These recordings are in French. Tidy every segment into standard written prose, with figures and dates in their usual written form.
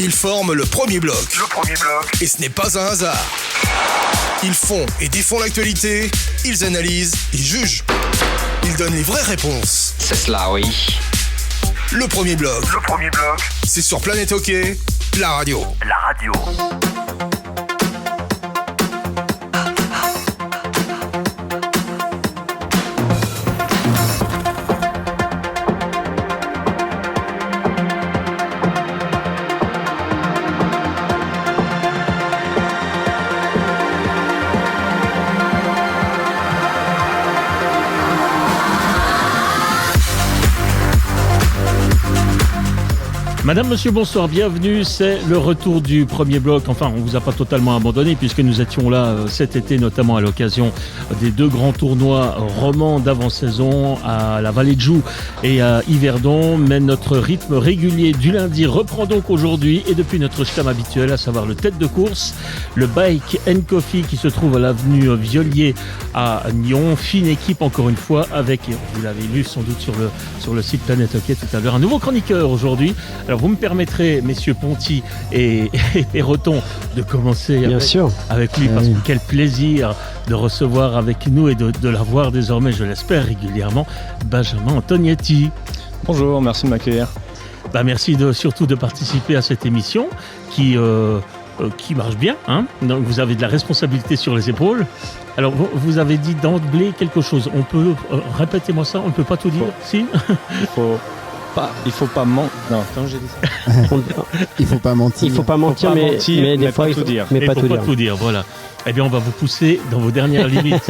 Ils forment le premier bloc. Et ce n'est pas un hasard. Ils font et défont l'actualité, ils analysent, ils jugent. Ils donnent les vraies réponses. C'est cela, oui. Le premier bloc. C'est sur Planète Hockey, la radio. Madame, monsieur, bonsoir, bienvenue, c'est le retour du premier bloc. Enfin, on ne vous a pas totalement abandonné puisque nous étions là cet été, notamment à l'occasion des deux grands tournois romans d'avant-saison à la Vallée de Joux et à Yverdon. Mais notre rythme régulier du lundi reprend donc aujourd'hui et depuis notre stam habituel, à savoir le tête de course, le Bike and Coffee qui se trouve à l'avenue Violier à Nyon. Fine équipe encore une fois avec, vous l'avez lu sans doute sur le site Planète Hockey tout à l'heure, un nouveau chroniqueur aujourd'hui. Alors vous me permettrez, messieurs Ponty et Perroton, de commencer avec lui, parce que quel plaisir de recevoir avec nous et de l'avoir désormais, je l'espère régulièrement, Benjamin Antognetti. Bonjour, merci de m'accueillir. Merci surtout de participer à cette émission qui marche bien, hein. Donc vous avez de la responsabilité sur les épaules. Alors vous avez dit d'emblée quelque chose, on peut, répétez-moi ça, on ne peut pas tout dire, si Il faut pas mentir. Non, quand j'ai dit ça. Il faut pas mentir. Il faut pas mentir, mais des fois, il faut tout dire. Mais pas tout dire, voilà. Eh bien, on va vous pousser dans vos dernières limites.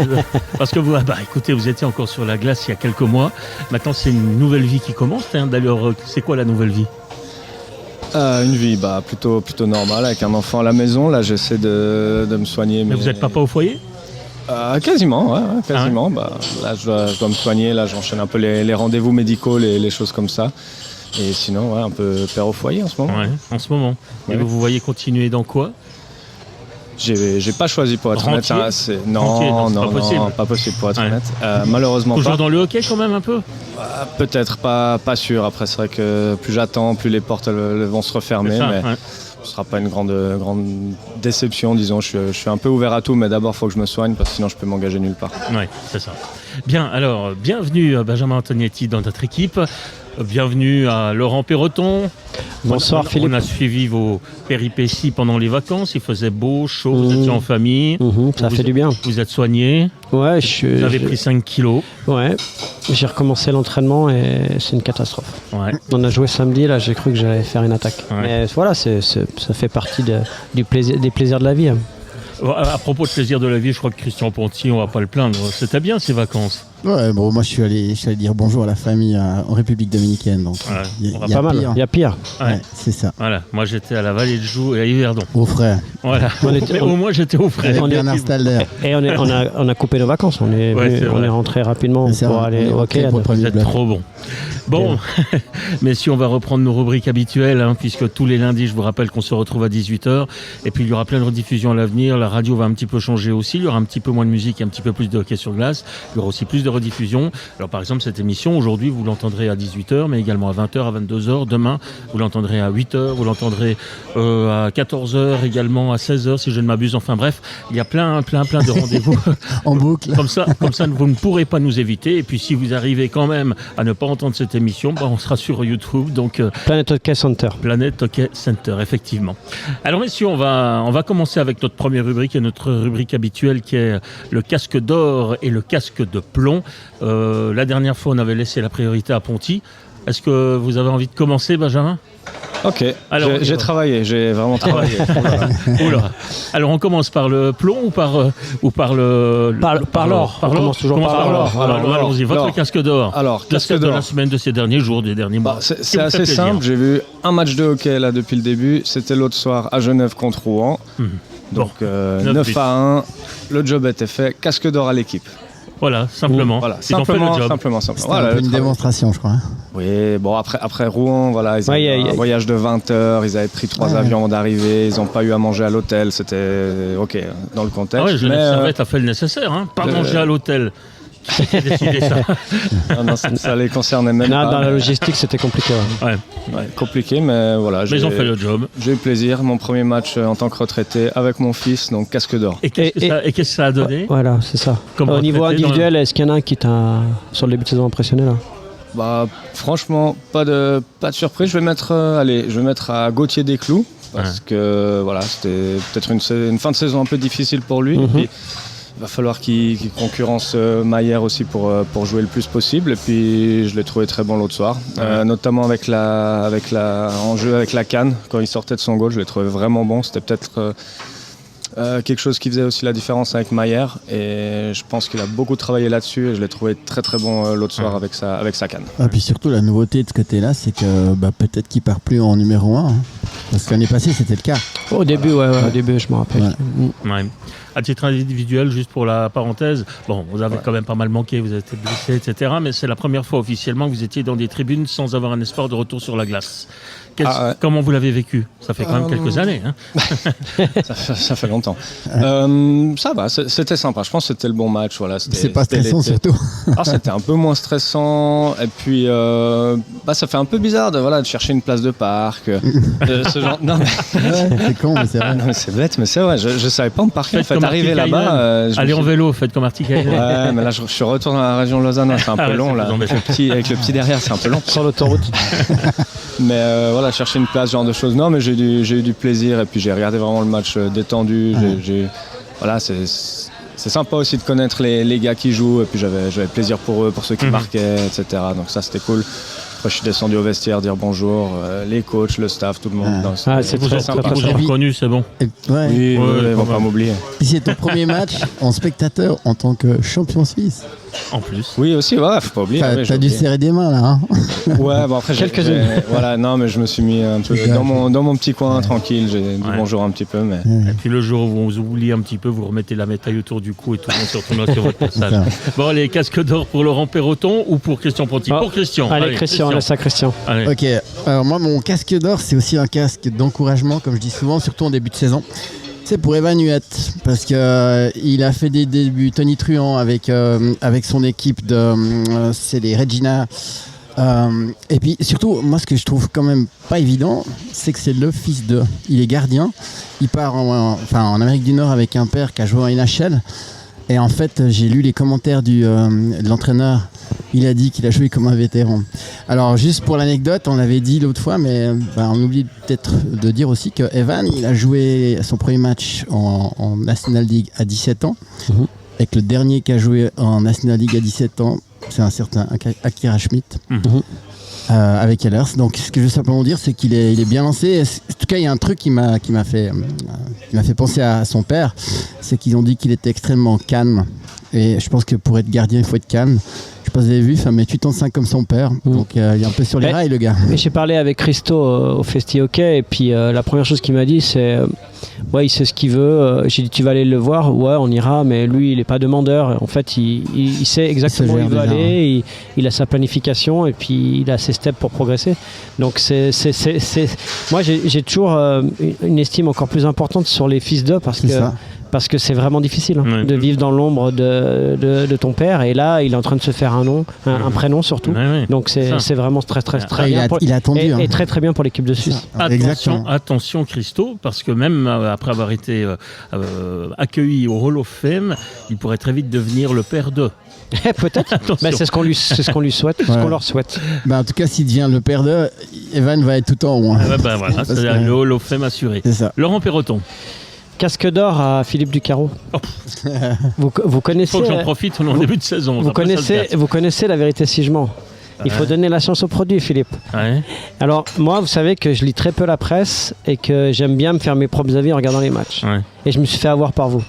Parce que vous, écoutez, vous étiez encore sur la glace il y a quelques mois. Maintenant, c'est une nouvelle vie qui commence. Hein. D'ailleurs, c'est quoi la nouvelle vie ? Une vie plutôt normale, avec un enfant à la maison. Là, j'essaie de me soigner. Mais vous n'êtes papa au foyer ? Quasiment, ouais, quasiment. Ah ouais. Là, je dois me soigner. Là, j'enchaîne un peu les rendez-vous médicaux, les choses comme ça. Et sinon, un peu père au foyer en ce moment. Ouais, en ce moment. Ouais. Et vous voyez continuer dans quoi ? J'ai pas choisi pour être honnête. Hein, non, pas possible pour être honnête. Malheureusement toujours pas. Dans le hockey quand même un peu. Peut-être pas sûr. Après, c'est vrai que plus j'attends, plus les portes vont se refermer. Ce ne sera pas une grande déception, disons. Je suis un peu ouvert à tout, mais d'abord, il faut que je me soigne, parce que sinon, je peux m'engager nulle part. Oui, c'est ça. Bien, alors, bienvenue Benjamin Antognetti dans notre équipe. Bienvenue à Laurent Perroton. Bonsoir Philippe. On a suivi vos péripéties pendant les vacances. Il faisait beau, chaud, vous étiez en famille. Ça fait du bien. Vous êtes soigné. Ouais, vous avez pris 5 kilos. Ouais, j'ai recommencé l'entraînement et c'est une catastrophe. Ouais. On a joué samedi, là j'ai cru que j'allais faire une attaque. Ouais. Mais voilà, ça fait partie des plaisirs de la vie. À propos de plaisir de la vie, je crois que Christian Ponty, on va pas le plaindre. C'était bien ces vacances. Ouais, bon, moi je suis allé dire bonjour à la famille en République dominicaine. Donc, il y a pire. Ouais, c'est ça. Voilà, moi j'étais à la Vallée de Joux et à Yverdon. Au frais. Voilà. Au moins j'étais au frais. Bernard Stalder. Et on a coupé nos vacances. On est rentré rapidement pour aller au hockey. Vous êtes trop bon. Bon, messieurs, on va reprendre nos rubriques habituelles, puisque tous les lundis, je vous rappelle qu'on se retrouve à 18h. Et puis il y aura plein de rediffusions à l'avenir. La radio va un petit peu changer aussi. Il y aura un petit peu moins de musique et un petit peu plus de hockey sur glace. Il y aura aussi plus de rediffusions. Alors par exemple, cette émission, aujourd'hui, vous l'entendrez à 18h, mais également à 20h, à 22h. Demain, vous l'entendrez à 8h, vous l'entendrez à 14h, également à 16h, si je ne m'abuse. Enfin bref, il y a plein de rendez-vous. En boucle. Comme ça, vous ne pourrez pas nous éviter. Et puis si vous arrivez quand même à ne pas entendre cette émission, on sera sur YouTube. Donc, Planète Hockey Center. Planète Hockey Center, effectivement. Alors messieurs, on va commencer avec notre première rubrique et notre rubrique habituelle qui est le casque d'or et le casque de plomb. La dernière fois, on avait laissé la priorité à Ponty. Est-ce que vous avez envie de commencer, Benjamin ? Ok, alors, j'ai vraiment travaillé. Oula. Alors on commence par le plomb ou par l'or ? On commence toujours par l'or. Alors allons-y, votre casque d'or. Alors, casque d'or de la semaine, de ces derniers jours, des derniers mois. C'est assez simple, j'ai vu un match de hockey là depuis le début, c'était l'autre soir à Genève contre Rouen. Donc 9-1, le job était fait, casque d'or à l'équipe. Voilà, simplement. Simplement. Voilà, une démonstration, je crois. Oui, bon, après Rouen, voilà, ils avaient un voyage de 20 heures, ils avaient pris 3 avions avant d'arriver, ils n'ont pas eu à manger à l'hôtel, c'était OK dans le contexte. Genève Servette a fait le nécessaire, pas manger à l'hôtel. Qui a décidé ça? Non, ça les concernait même pas. Dans la logistique, c'était compliqué. Ouais. Compliqué, mais voilà. Mais ils ont fait le job. J'ai eu plaisir. Mon premier match en tant que retraité avec mon fils, donc casque d'or. Et qu'est-ce que ça a donné? Voilà, c'est ça. Au niveau individuel, est-ce qu'il y en a un qui t'a, sur le début de saison, impressionné là? Franchement, pas de surprise. Je vais mettre à Gauthier Desclous. Parce que voilà, c'était peut-être une fin de saison un peu difficile pour lui. Et puis, il va falloir qu'il concurrence Mayer aussi pour jouer le plus possible. Et puis je l'ai trouvé très bon l'autre soir, notamment en jeu avec la canne. Quand il sortait de son goal, je l'ai trouvé vraiment bon. C'était peut-être quelque chose qui faisait aussi la différence avec Mayer. Et je pense qu'il a beaucoup travaillé là-dessus. Et je l'ai trouvé très très bon l'autre soir avec sa canne. Et puis surtout la nouveauté de ce côté-là, c'est que peut-être qu'il part plus en numéro 1. Parce que l'année passée, c'était le cas. Au début, au début, je me rappelle. Ouais. À titre individuel, juste pour la parenthèse, vous avez quand même pas mal manqué, vous avez été blessé, etc. Mais c'est la première fois officiellement que vous étiez dans des tribunes sans avoir un espoir de retour sur la glace. Comment vous l'avez vécu? Ça fait quand même quelques années. Hein. ça fait longtemps. Ça va, c'était sympa. Je pense que c'était le bon match. Voilà, c'est pas stressant surtout. C'était un peu moins stressant. Et puis, ça fait un peu bizarre de chercher une place de parc. Ce genre... Non, mais... c'est con, mais c'est vrai. Non, mais c'est bête, mais c'est vrai. Je savais pas me parquer. En fait, arrivé là-bas. Allez en vélo, faites comme Articaï. Ouais, mais là, je suis retourné dans la région de Lausanne. C'est un peu long. Là. Avec le petit derrière, c'est un peu long. Sur l'autoroute. Mais voilà, chercher une place, ce genre de choses. Non, mais j'ai eu du plaisir. Et puis, j'ai regardé vraiment le match détendu. Voilà, c'est sympa aussi de connaître les gars qui jouent. Et puis, j'avais plaisir pour eux, pour ceux qui marquaient, etc. Donc, ça, c'était cool. Après, je suis descendu au vestiaire dire bonjour, les coachs, le staff, tout le monde. C'est très sympa. Vous avez reconnu, c'est bon. Oui, ils vont pas m'oublier. Puis c'est ton premier match en spectateur en tant que champion suisse. En plus. Oui, aussi, faut pas oublier. T'as dû serrer des mains là. Ouais, après quelques-unes. Voilà, non, mais je me suis mis un peu dans mon petit coin tranquille. J'ai dit bonjour un petit peu, mais. Et puis le jour où on vous oublie un petit peu, vous remettez la médaille autour du cou et tout le monde se retourne sur votre passage. Bon, allez, casque d'or pour Laurent Perroton ou pour Christian Ponty? Pour Christian. Allez, Christian, laisse à Christian. Allez. Ok, alors moi mon casque d'or c'est aussi un casque d'encouragement comme je dis souvent, surtout en début de saison. C'est pour Evan Huet parce que il a fait des débuts tonitruants avec son équipe c'est les Regina. Et puis surtout moi ce que je trouve quand même pas évident c'est que c'est le fils de. Il est gardien, il part en Amérique du Nord avec un père qui a joué en NHL. Et en fait, j'ai lu les commentaires de l'entraîneur. Il a dit qu'il a joué comme un vétéran. Alors, juste pour l'anecdote, on l'avait dit l'autre fois, mais on oublie peut-être de dire aussi que Evan, il a joué son premier match en National League à 17 ans. Et que le dernier qui a joué en National League à 17 ans, c'est un certain Akira Schmidt. Avec Ehlers. Donc ce que je veux simplement dire c'est qu'il est bien lancé. En tout cas il y a un truc qui m'a fait penser à son père, c'est qu'ils ont dit qu'il était extrêmement calme et je pense que pour être gardien il faut être calme. Je sais pas si vous avez vu, mais 85 comme son père, donc il est un peu sur les rails le gars. Mais j'ai parlé avec Christo au Festi Hockey et puis la première chose qu'il m'a dit c'est il sait ce qu'il veut. J'ai dit tu vas aller le voir, ouais on ira, mais lui il est pas demandeur. En fait il sait exactement où il veut aller, il a sa planification et puis il a ses steps pour progresser. Donc moi j'ai toujours une estime encore plus importante sur les fils d'eux parce que c'est vraiment difficile de vivre dans l'ombre de ton père et là il est en train de se faire un nom, un prénom surtout. Donc c'est vraiment très bien il a attendu, et très très bien pour l'équipe de Suisse. Attention Christo, parce que même après avoir été accueilli au Hall of Fame, il pourrait très vite devenir le père de. Peut-être. C'est ce qu'on lui souhaite, ce qu'on leur souhaite. En tout cas, s'il devient le père de, Evan va être tout en haut. Voilà, c'est le Hall of Fame assuré. C'est ça. Laurent Perroton. Casque d'or à Philippe Ducarreau. Vous connaissez. Il faut que j'en profite au début de saison. Vous connaissez la vérité si je mens. Il faut donner la chance au produit, Philippe. Alors, moi, vous savez que je lis très peu la presse et que j'aime bien me faire mes propres avis en regardant les matchs. Et je me suis fait avoir par vous.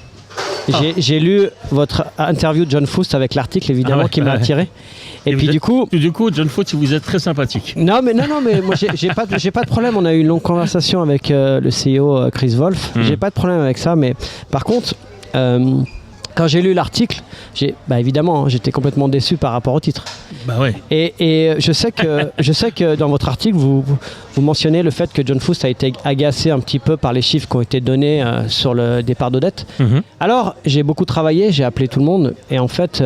J'ai lu votre interview de John Foust avec l'article, évidemment, qui m'a attiré. Et puis du coup, John Foust, vous êtes très sympathique. Non, mais moi, j'ai pas de problème. On a eu une longue conversation avec le CEO Chris Wolf. J'ai pas de problème avec ça, mais par contre, quand j'ai lu l'article, évidemment, j'étais complètement déçu par rapport au titre. Et je sais que dans votre article, vous mentionnez le fait que John Foust a été agacé un petit peu par les chiffres qui ont été donnés sur le départ d'Odette. Alors, j'ai beaucoup travaillé, j'ai appelé tout le monde, et en fait,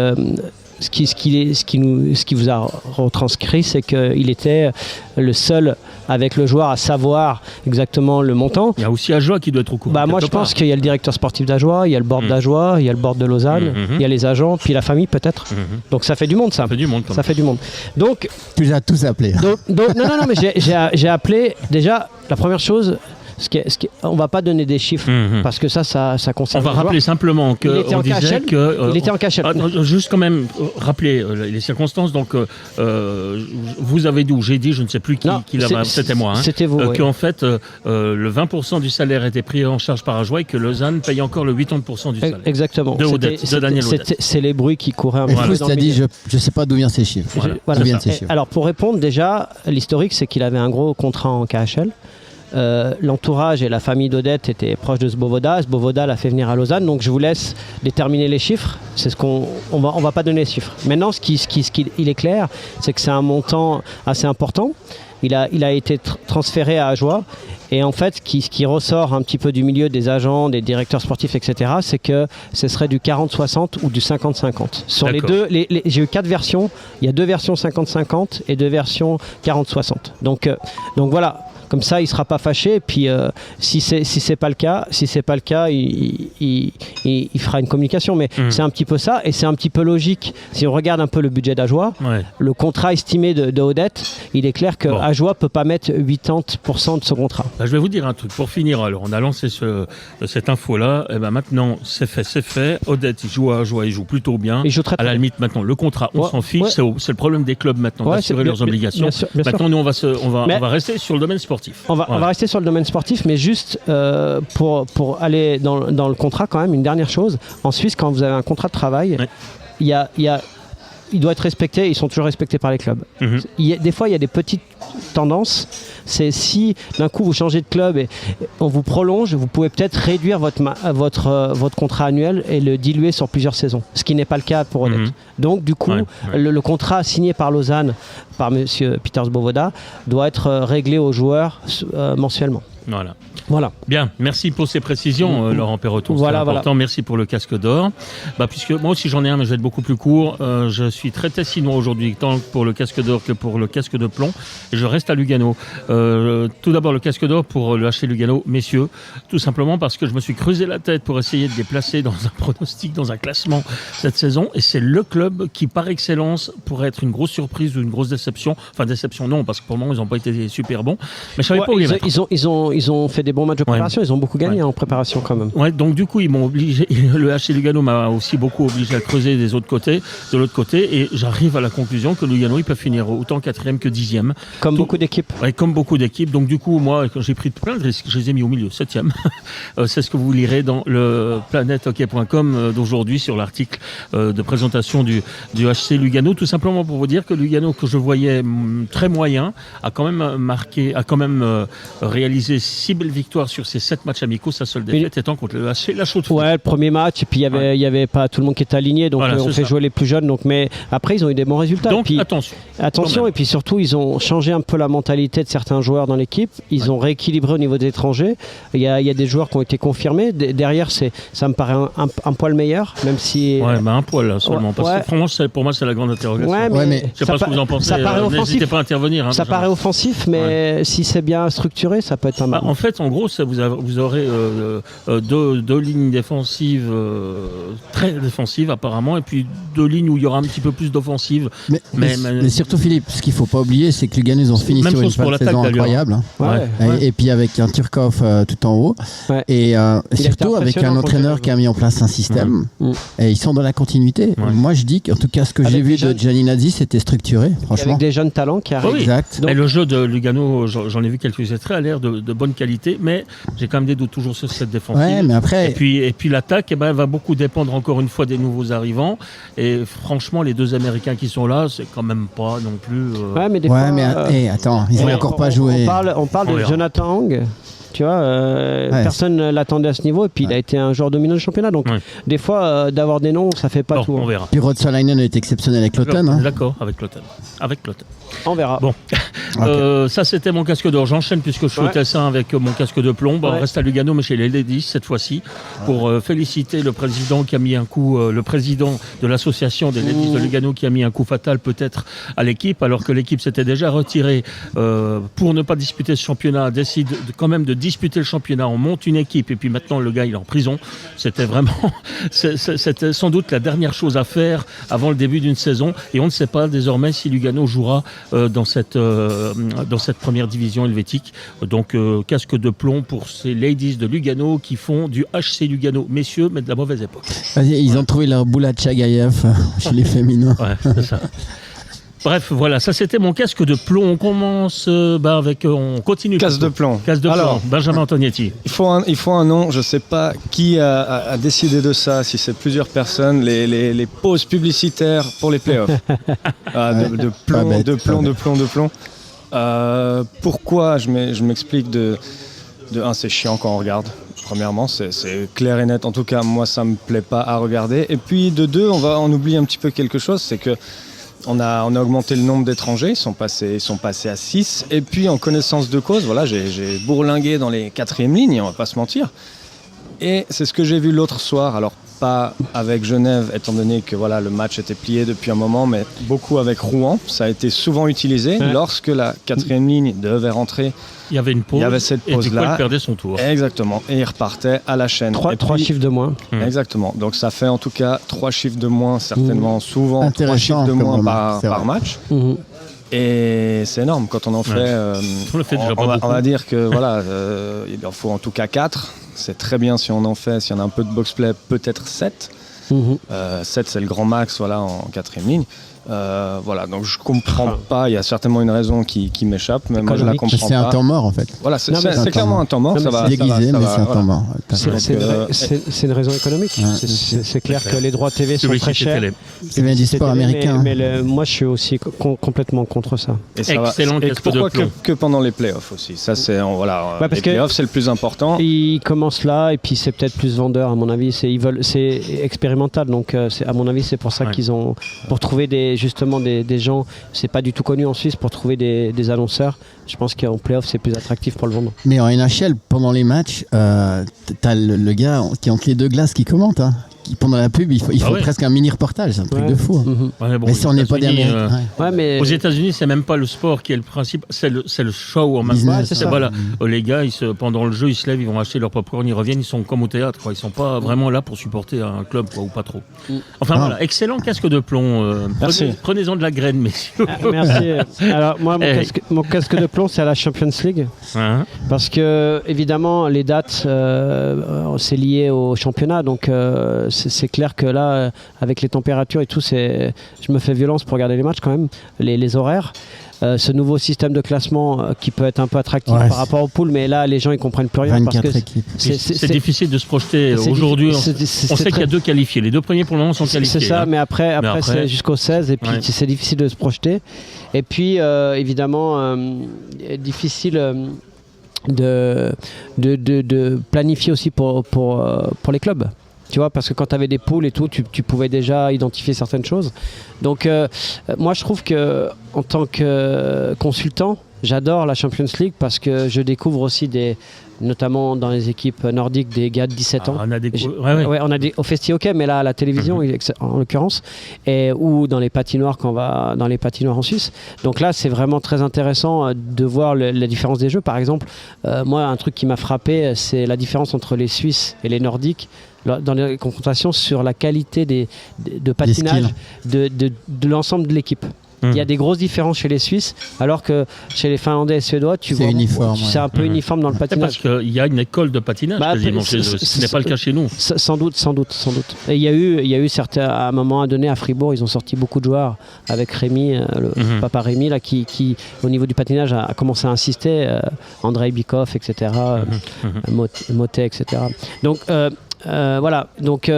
ce qui vous a retranscrit, c'est qu'il était le seul avec le joueur à savoir exactement le montant. Il y a aussi Ajoie qui doit être au courant. Moi, je pense qu'il y a le directeur sportif d'Ajoie, il y a le board d'Ajoie, il y a le board de Lausanne, il y a les agents, puis la famille peut-être. Donc ça fait du monde, ça. Ça fait du monde. Ça fait du monde. Donc, tu les as tous appelés. Non, mais j'ai appelé déjà la première chose. On ne va pas donner des chiffres parce que ça concerne. On va rappeler simplement qu'il était en KHL. Juste quand même rappeler les circonstances. Donc, vous avez d'où j'ai dit, je ne sais plus qui l'a. C'était moi. C'était vous. Qu'en fait, le 20% du salaire était pris en charge par Ajoie et que Lausanne paye encore le 80% du salaire. Exactement. De Daniel Odette. C'est les bruits qui couraient un peu. Fous a dit, je ne sais pas d'où viennent ces chiffres. Alors, pour répondre, déjà, l'historique, c'est qu'il avait un gros contrat en KHL. L'entourage et la famille d'Odette étaient proches de Svoboda. Svoboda l'a fait venir à Lausanne, donc je vous laisse déterminer les chiffres. C'est ce on va pas donner les chiffres. Maintenant, ce qu'il est clair, c'est que c'est un montant assez important. Il a été transféré à Ajoie. Et en fait, ce qui ressort un petit peu du milieu des agents, des directeurs sportifs, etc., c'est que ce serait du 40-60 ou du 50-50. Sur les deux, j'ai eu 4 versions. Il y a 2 versions 50-50 et 2 versions 40-60. Donc voilà. Comme ça, il ne sera pas fâché. Et puis, si c'est pas le cas, il fera une communication. Mais c'est un petit peu ça, et c'est un petit peu logique. Si on regarde un peu le budget d'Ajoie, le contrat estimé de Odette, il est clair que Ajoie peut pas mettre 80% de ce contrat. Je vais vous dire un truc. Pour finir, alors, on a lancé cette info-là. Et maintenant, c'est fait. Odette, il joue à Ajoie, il joue plutôt bien. Il joue très, à la limite, maintenant, le contrat, on s'en fiche. C'est le problème des clubs maintenant d'assurer leurs obligations. Bien sûr. Nous, on va rester sur le domaine sportif. On va rester sur le domaine sportif, mais juste pour aller dans le contrat, quand même, une dernière chose. En Suisse, quand vous avez un contrat de travail, il doit être respecté. Ils sont toujours respectés par les clubs. Des fois, il y a des petites tendances. C'est si d'un coup vous changez de club et on vous prolonge, vous pouvez peut-être réduire votre contrat annuel et le diluer sur plusieurs saisons, ce qui n'est pas le cas pour Odette. Donc du coup, le contrat signé par Lausanne, par M. Peter Svoboda, doit être réglé aux joueurs mensuellement. Voilà. Bien, merci pour ces précisions, Laurent Perroton. C'est important. Merci pour le casque d'or. Puisque moi aussi j'en ai un, mais je vais être beaucoup plus court. Je suis très tessinois aujourd'hui, tant pour le casque d'or que pour le casque de plomb. Et je reste à Lugano. Tout d'abord, le casque d'or pour le HC Lugano, messieurs. Tout simplement parce que je me suis creusé la tête pour essayer de les placer dans un pronostic, dans un classement cette saison. Et c'est le club qui, par excellence, pourrait être une grosse surprise ou une grosse déception. Enfin, déception non, parce que pour le moment, ils n'ont pas été super bons. Mais je savais pas où les mettre. Ils ont fait des bons matchs de préparation, ils ont beaucoup gagné en préparation quand même. Donc du coup, ils m'ont obligé, le HC Lugano m'a aussi beaucoup obligé à creuser de l'autre côté, et j'arrive à la conclusion que Lugano, ils peuvent finir autant 4e que 10e. Beaucoup d'équipes. Comme beaucoup d'équipes. Donc du coup, moi, j'ai pris plein de risques, je les ai mis au milieu, 7e. C'est ce que vous lirez dans le planethockey.com d'aujourd'hui sur l'article de présentation du HC Lugano, tout simplement pour vous dire que Lugano, que je voyais très moyen, a quand même réalisé 6 belles victoires sur ces 7 matchs amicaux. Sa seule défaite étant contre le HC La Chaux-de-Fonds. Le premier match, et puis il y avait pas tout le monde qui était aligné, donc on fait jouer les plus jeunes. Mais après, ils ont eu des bons résultats. Donc puis, attention, et puis surtout, ils ont changé un peu la mentalité de certains joueurs dans l'équipe. Ils ont rééquilibré au niveau des étrangers. Il y a des joueurs qui ont été confirmés. Derrière, ça me paraît un poil meilleur, même si. Un poil seulement. Parce que franchement, pour moi, c'est la grande interrogation. Mais je sais pas ce que vous en pensez. N'hésitez pas à intervenir. Ça paraît offensif, mais si c'est bien structuré, ça peut être pas mal. En fait, en gros, vous aurez deux lignes défensives très défensives apparemment, et puis 2 lignes où il y aura un petit peu plus d'offensive. Mais surtout, Philippe, ce qu'il ne faut pas oublier, c'est que Lugano, ils ont fini sur une fin de saison incroyable. Et puis avec un Turkov tout en haut. Et surtout avec un entraîneur qui a mis en place un système. Et ils sont dans la continuité. Moi, je dis qu'en tout cas, ce que j'ai vu de Gianni Nazzi, c'était structuré, franchement. Avec des jeunes talents qui arrivent. Exact. Et le jeu de Lugano, j'en ai vu quelques extraits, a l'air de bonne qualité, mais j'ai quand même des doutes toujours sur cette défensive. Mais après... et puis l'attaque, elle va beaucoup dépendre encore une fois des nouveaux arrivants. Et franchement, les 2 Américains qui sont là, c'est quand même pas non plus. Mais des fois, attends, ils n'ont encore pas joué. On parle de Jonathan Hang. tu vois. Personne ne l'attendait à ce niveau, et puis il a été un joueur dominant du championnat. Donc, des fois, d'avoir des noms, ça fait pas tout. On verra. Puis Rootsalainen a été exceptionnel avec Kloten. Hein. D'accord, avec Kloten. On verra. Bon, ça c'était mon casque d'or. J'enchaîne puisque je suis au Tessin avec mon casque de plomb. On reste à Lugano, mais chez les Ladies cette fois-ci, pour féliciter le président qui a mis un coup, le président de l'association des Ladies de Lugano qui a mis un coup fatal peut-être à l'équipe, alors que l'équipe s'était déjà retirée pour ne pas disputer ce championnat, décide quand même de disputer le championnat. On monte une équipe et puis maintenant le gars il est en prison. C'était vraiment, c'était sans doute la dernière chose à faire avant le début d'une saison, et on ne sait pas désormais si Lugano jouera dans cette première division helvétique. Donc casque de plomb pour ces Ladies de Lugano qui font du HC Lugano, messieurs, mais de la mauvaise époque. Ils ont trouvé leur boule à Tchagaïev chez les féminins. Ouais, c'est ça. Bref, voilà, ça c'était mon casque de plomb. On commence on continue. Casque de plomb. Alors, Benjamin Antonietti. Il faut un nom, je ne sais pas qui a décidé de ça, si c'est plusieurs personnes, les pauses publicitaires pour les playoffs. De plomb. Pourquoi je m'explique de un, c'est chiant quand on regarde. Premièrement, c'est clair et net. En tout cas, moi, ça me plaît pas à regarder. Et puis, de deux, on oublie un petit peu quelque chose, c'est que on a augmenté le nombre d'étrangers, ils sont passés à 6. Et puis, en connaissance de cause, voilà, j'ai bourlingué dans les 4e lignes, on va pas se mentir. Et c'est ce que j'ai vu l'autre soir. Alors, pas avec Genève, étant donné que voilà, le match était plié depuis un moment, mais beaucoup avec Rouen. Ça a été souvent utilisé. Lorsque la 4e ligne devait rentrer, il y avait une pause, il y avait cette pause-là. Et du coup, il perdait son tour. Exactement. Et il repartait à la chaîne. 3 chiffres de moins. Exactement. Donc ça fait en tout cas 3 chiffres de moins, certainement, souvent 3 chiffres de moins par match. Et c'est énorme quand on en fait. On va dire que voilà, il en faut en tout cas 4. C'est très bien si on en fait, si on a un peu de box-play, peut-être 7. 7, c'est le grand max, voilà, en 4e ligne. Voilà, donc je comprends pas, il y a certainement une raison qui m'échappe, mais moi je la comprends pas. C'est un temps mort en fait. Voilà, c'est clairement un temps mort. C'est déguisé, mais c'est un temps mort. C'est une raison économique. C'est clair que les droits TV sont très chers. C'est bien du sport américain. Mais moi je suis aussi complètement contre ça. Excellent. Et pourquoi que pendant les playoffs aussi. Ça c'est les playoffs c'est le plus important. Ils commencent là et puis c'est peut-être plus vendeur à mon avis. C'est expérimental, donc à mon avis c'est pour ça qu'ils ont pour trouver des gens, c'est pas du tout connu en Suisse, pour trouver des annonceurs. Je pense qu'en playoff c'est plus attractif pour le vendre. Mais en NHL, pendant les matchs, t'as le gars qui est entre les deux glaces qui commente. Hein. Pendant la pub, il faut presque un mini reportage, c'est un truc de fou. Hein. Bon, mais si on n'est pas des Américains. Mais... Aux États-Unis, c'est même pas le sport qui est le principe, c'est le show en même temps. Voilà. Les gars, pendant le jeu, ils se lèvent, ils vont acheter leur popcorn, ils reviennent, ils sont comme au théâtre, quoi. Ils sont pas vraiment là pour supporter un club, quoi, ou pas trop. Enfin voilà, excellent casque de plomb. Prenez-en de la graine, messieurs. Merci. Alors moi, mon casque de plomb, c'est à la Champions League, parce que évidemment les dates, c'est lié au championnat, donc c'est clair que là, avec les températures et tout, je me fais violence pour regarder les matchs quand même, les horaires. Ce nouveau système de classement qui peut être un peu attractif par rapport au pool, mais là les gens ils comprennent plus rien parce que c'est difficile de se projeter. Aujourd'hui on sait qu'il y a 2 qualifiés, les 2 premiers pour le moment sont qualifiés. C'est ça, mais après c'est jusqu'au 16 et puis c'est difficile de se projeter. Et puis évidemment difficile de planifier aussi pour les clubs. Tu vois, parce que quand tu avais des poules et tout, tu pouvais déjà identifier certaines choses. Donc, moi, je trouve que en tant que consultant, j'adore la Champions League parce que je découvre aussi notamment dans les équipes nordiques, des gars de 17 ans. On a on a au Festi Hockey, mais là à la télévision en l'occurrence, ou dans les patinoires quand on va dans les patinoires en Suisse. Donc là, c'est vraiment très intéressant de voir la différence des jeux. Par exemple, moi, un truc qui m'a frappé, c'est la différence entre les Suisses et les Nordiques dans les confrontations sur la qualité de patinage de l'ensemble de l'équipe. Il y a des grosses différences chez les Suisses, alors que chez les Finlandais et Suédois, c'est un peu uniforme dans le patinage. Parce qu'il y a une école de patinage quasiment chez eux, ce n'est pas le cas chez nous. Sans doute. Et il y a eu certains, à un moment donné à Fribourg, ils ont sorti beaucoup de joueurs avec Rémi, papa Rémi, là, qui au niveau du patinage a commencé à insister, Andrei Bikov, etc., Motet, etc. Donc voilà. Donc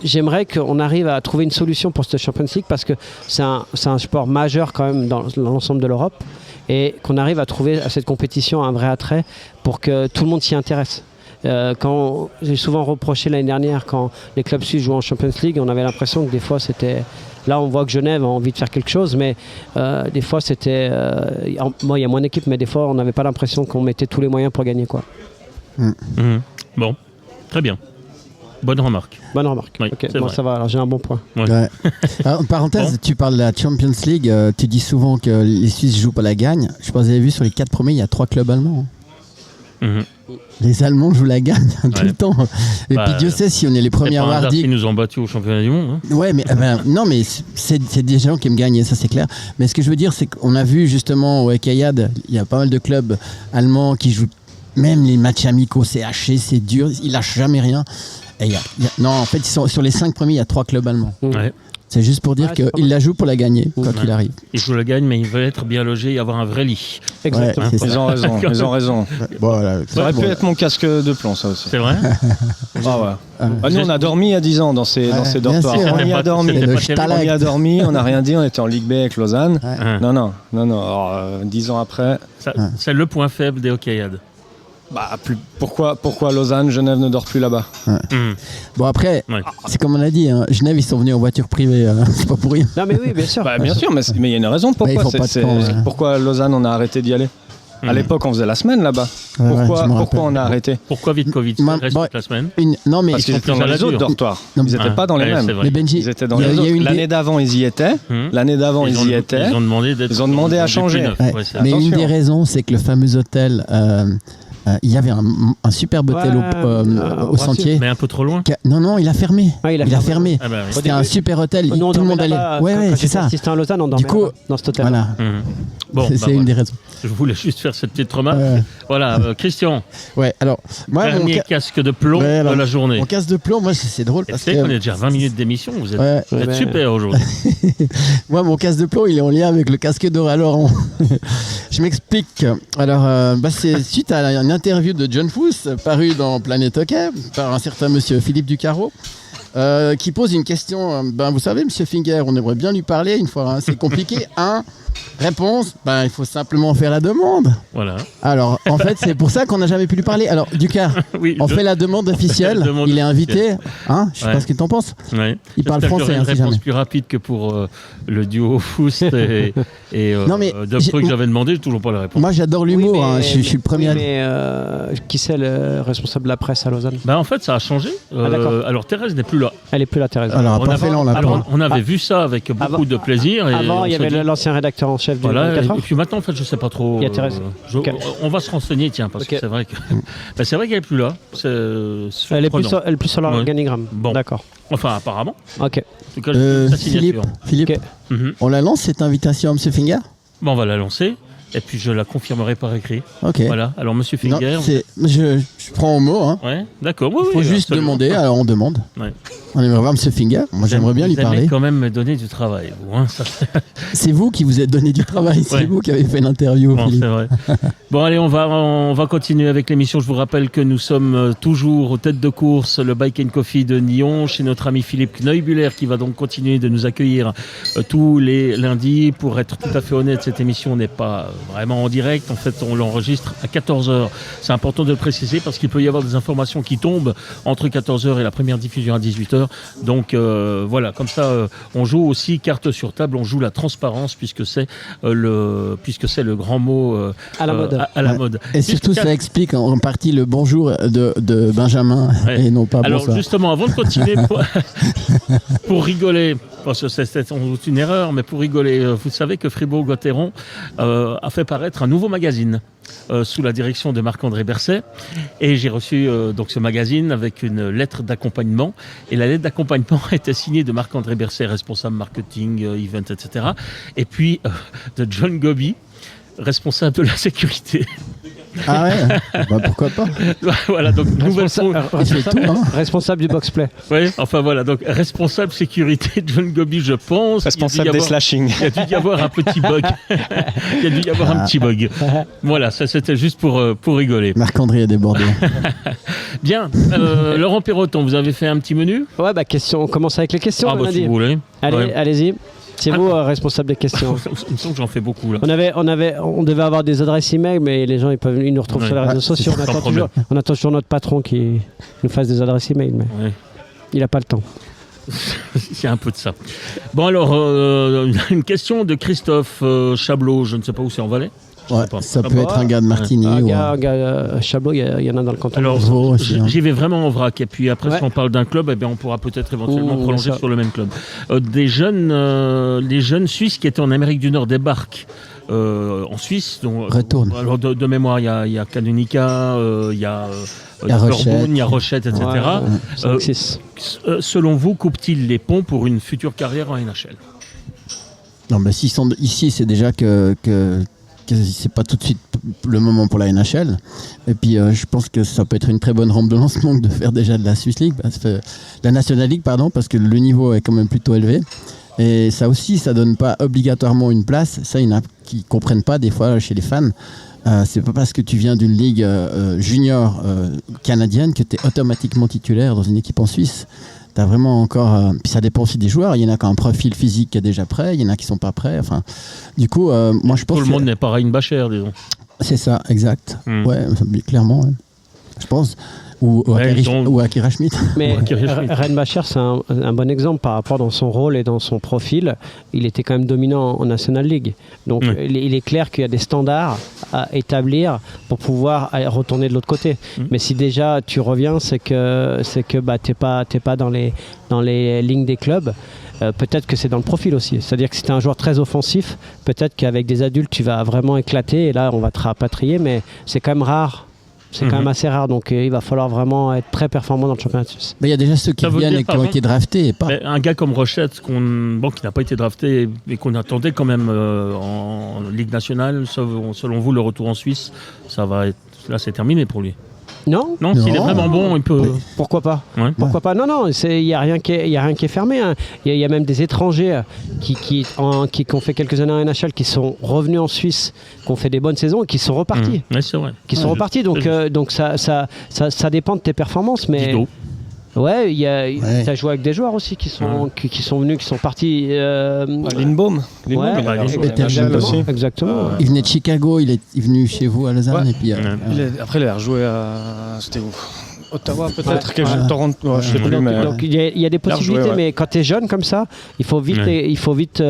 j'aimerais qu'on arrive à trouver une solution pour cette Champions League parce que c'est un sport majeur quand même dans l'ensemble de l'Europe et qu'on arrive à trouver à cette compétition un vrai attrait pour que tout le monde s'y intéresse. Quand j'ai souvent reproché l'année dernière quand les clubs suisses jouaient en Champions League, on avait l'impression que des fois c'était... Là on voit que Genève a envie de faire quelque chose, mais des fois c'était... Moi il y a moins d'équipes, mais des fois on n'avait pas l'impression qu'on mettait tous les moyens pour gagner, quoi. Bon, très bien. Bonne remarque. Oui, ok, bon, ça va, alors j'ai un bon point. Ouais. Alors, parenthèse, tu parles de la Champions League, tu dis souvent que les Suisses jouent pas la gagne. Je pense que vous avez vu sur les 4 premiers, il y a 3 clubs allemands. Les Allemands jouent la gagne tout le temps. Et puis Dieu sait si on est les premiers à avoir dit. Ils nous ont battus au championnat du monde. Ouais, mais non, mais c'est des gens qui aiment gagner, ça c'est clair. Mais ce que je veux dire, c'est qu'on a vu justement au Ekayad, il y a pas mal de clubs allemands qui jouent même les matchs amicaux, c'est haché, c'est dur, ils lâchent jamais rien. Et non, en fait, ils sont, sur les 5 premiers, il y a 3 clubs allemands. Ouais. C'est juste pour dire qu'ils la jouent pour la gagner, quoi qu'il arrive. Ils jouent la gagne, mais ils veulent être bien logés et avoir un vrai lit. Exactement. Ouais, Ils ont raison, ils ont raison. Voilà, Ça aurait pu être mon casque de plomb, ça aussi. C'est vrai? Nous, on a dormi il y a 10 ans dans ces dortoirs. sûr, On y a dormi. On y a dormi, on n'a rien dit, on était en Ligue B avec Lausanne. Ouais. Non. Alors, 10 ans après... C'est le point faible des Hockeyades. Pourquoi Lausanne, Genève ne dort plus là-bas? Bon après, c'est comme on a dit, Genève ils sont venus en voiture privée, c'est pas pour rien. Non mais oui, bien sûr. Bien sûr, mais il y a une raison de pourquoi. Pourquoi Lausanne on a arrêté d'y aller? À l'époque, on faisait la semaine là-bas. Pourquoi on a arrêté? Pourquoi Vitkovic reste toute la semaine? Non, mais parce qu'ils étaient dans les autres dortoirs. Ils n'étaient pas dans les mêmes. Mais Benji, ils étaient dans les autres. L'année d'avant, ils y étaient. Ils ont demandé à changer. Mais une des raisons, c'est que le fameux hôtel... il y avait un superbe hôtel au Sentier. Mais un peu trop loin. Non, il a fermé. Il a fermé. Ah bah oui. C'était un super hôtel. Tout le monde allait. Ouais, c'est ça. Si c'était un Lausanne, on dormait dans cet hôtel. Voilà. Bon, c'est une des raisons. Je voulais juste faire cette petite remarque. Voilà, Christian. Ouais, alors, moi, dernier casque de plomb de la journée. Mon casque de plomb, moi, c'est drôle parce que. qu'on est déjà 20 minutes d'émission. Vous êtes super aujourd'hui. Moi, mon casque de plomb, il est en lien avec le casque d'or. Alors, je m'explique. Alors, c'est suite à une interview de John Fuss paru dans Planète Hockey par un certain monsieur Philippe Ducarreau. Qui pose une question. Vous savez, monsieur Finger, on aimerait bien lui parler une fois. C'est compliqué. Réponse, il faut simplement faire la demande. Voilà. Alors, en fait, c'est pour ça qu'on n'a jamais pu lui parler. Alors, Ducar, on fait la demande officielle. Il est invité. Je sais pas ce que tu en penses. Ouais. Il parle français. Une réponse plus rapide que pour le duo Foust et Dupreux que j'avais demandé. J'ai toujours pas la réponse. Moi, j'adore l'humour. Je suis le premier. Mais qui c'est le responsable de la presse à Lausanne? En fait, ça a changé. Alors, Thérèse n'est plus là. Elle est plus là, Thérèse. Alors, on avait vu ça avec beaucoup de plaisir. Avant, il y avait l'ancien rédacteur en chef du 24 et puis maintenant, en fait, je sais pas trop. Il y a Thérèse. On va se renseigner, parce que c'est vrai que c'est vrai qu'elle est plus là. Elle est plus sur l'organigramme. Bon. D'accord. Enfin, apparemment. Ok. En tout cas, Philippe, okay. On la lance cette invitation à M. Finger? On va la lancer. Et puis je la confirmerai par écrit. Ok. Voilà. Alors Monsieur Finger. Je prends au mot. Ouais. D'accord. Il faut juste demander. Alors on demande. Ouais. On aimerait voir Monsieur Finger. Moi j'aimerais bien lui parler. Vous allez quand même me donner du travail, vous. Ça... C'est vous qui vous êtes donné du travail. C'est vous qui avez fait l'interview. Bon, c'est vrai. Bon allez, on va continuer avec l'émission. Je vous rappelle que nous sommes toujours aux têtes de course, le Bike & Coffee de Nyon, chez notre ami Philippe Kneubuller, qui va donc continuer de nous accueillir tous les lundis. Pour être tout à fait honnête, cette émission n'est pas vraiment en direct. En fait, on l'enregistre à 14h. C'est important de le préciser parce qu'il peut y avoir des informations qui tombent entre 14h et la première diffusion à 18h. Donc voilà, comme ça, on joue aussi carte sur table, on joue la transparence puisque c'est le grand mot à la mode. À la mode. Et surtout, ça explique en partie le bonjour de Benjamin et non pas bonsoir. Alors justement, avant de continuer, pour rigoler, parce que c'est sans doute une erreur, mais pour rigoler, vous savez que Fribourg-Gotteron a fait paraître un nouveau magazine sous la direction de Marc-André Berset, et j'ai reçu donc ce magazine avec une lettre d'accompagnement, et la lettre d'accompagnement était signée de Marc-André Berset, responsable marketing, event, etc., et puis de John Gobi, responsable de la sécurité. Ah ouais, pourquoi pas. Voilà, donc responsable du box-play. Oui, enfin voilà, donc responsable sécurité John Gobi, je pense. Responsable des slashing. Il y a dû y avoir un petit bug. Il y a dû y avoir un petit bug. Voilà, ça c'était juste pour rigoler. Marc-André a débordé. Bien, Laurent Perroton, vous avez fait un petit menu? Ouais, question. On commence avec les questions. Si vous voulez. Allez, allez-y. C'est vous, responsable des questions. Il me semble que j'en fais beaucoup là. On devait avoir des adresses email, mais les gens ils nous retrouvent sur les réseaux sociaux. On attend toujours notre patron qui nous fasse des adresses email, mais il n'a pas le temps. C'est un peu de ça. Bon alors, une question de Christophe Chablot, je ne sais pas où c'est en Valais. Ouais, ça peut être un gars de Martigny. Un gars Chablot, il y en a dans le canton. Alors, j'y vais vraiment en vrac. Et puis après, si on parle d'un club, on pourra peut-être éventuellement prolonger sur le même club. Les jeunes Suisses qui étaient en Amérique du Nord débarquent en Suisse. Retourne. Alors de mémoire, il y a Canonica, il y a Rochette. il y a Rochette, etc. Selon vous, coupent-ils les ponts pour une future carrière en NHL? Non, mais s'ils sont ici, c'est déjà que c'est pas tout de suite le moment pour la NHL. Et puis je pense que ça peut être une très bonne rampe de lancement de faire déjà de la Swiss League, la National League, parce que le niveau est quand même plutôt élevé. Et ça aussi, ça donne pas obligatoirement une place. Ça, il y en a qui comprennent pas des fois chez les fans. C'est pas parce que tu viens d'une ligue junior canadienne que tu es automatiquement titulaire dans une équipe en Suisse. T'as vraiment encore. Puis ça dépend aussi des joueurs. Il y en a qui ont un profil physique qui est déjà prêt, il y en a qui sont pas prêts. Enfin, du coup, moi je pense. Tout le monde n'est pas Ryan Bacher, disons. C'est ça, exact. Ouais, clairement. Ouais. Je pense. Ou Akira Schmidt. Mais Reinbacher, c'est un bon exemple par rapport dans son rôle et dans son profil. Il était quand même dominant en National League. Donc il est clair qu'il y a des standards à établir pour pouvoir retourner de l'autre côté. Mais si déjà tu reviens, c'est que t'es pas dans les lignes des clubs. Peut-être que c'est dans le profil aussi. C'est-à-dire que si tu es un joueur très offensif, peut-être qu'avec des adultes, tu vas vraiment éclater et là, on va te rapatrier, mais c'est quand même rare. C'est quand même assez rare, donc il va falloir vraiment être très performant dans le championnat suisse. Il y a déjà ceux qui viennent et qui ont été draftés. Un gars comme Rochette, qui n'a pas été drafté et qu'on attendait quand même en Ligue nationale, selon vous, le retour en Suisse, là c'est terminé pour lui. Non, s'il est vraiment bon, il peut. Pourquoi pas? Ouais. Pourquoi pas? Non, il y a rien qui est fermé. Hein. Il y a même des étrangers qui ont fait quelques années en NHL, qui sont revenus en Suisse, qui ont fait des bonnes saisons et qui sont repartis. Ouais, c'est vrai. Qui sont repartis. Donc ça dépend de tes performances, mais. Dido. Ouais, tu as joué avec des joueurs aussi qui sont venus, qui sont partis. Lindbaum. Exactement. Il venait de Chicago, il est venu chez vous à Lausanne. Et puis, après, il a rejoué à. C'était où? Ottawa peut-être, Toronto, je sais plus. Donc il y a des possibilités, mais quand tu es jeune comme ça, il faut vite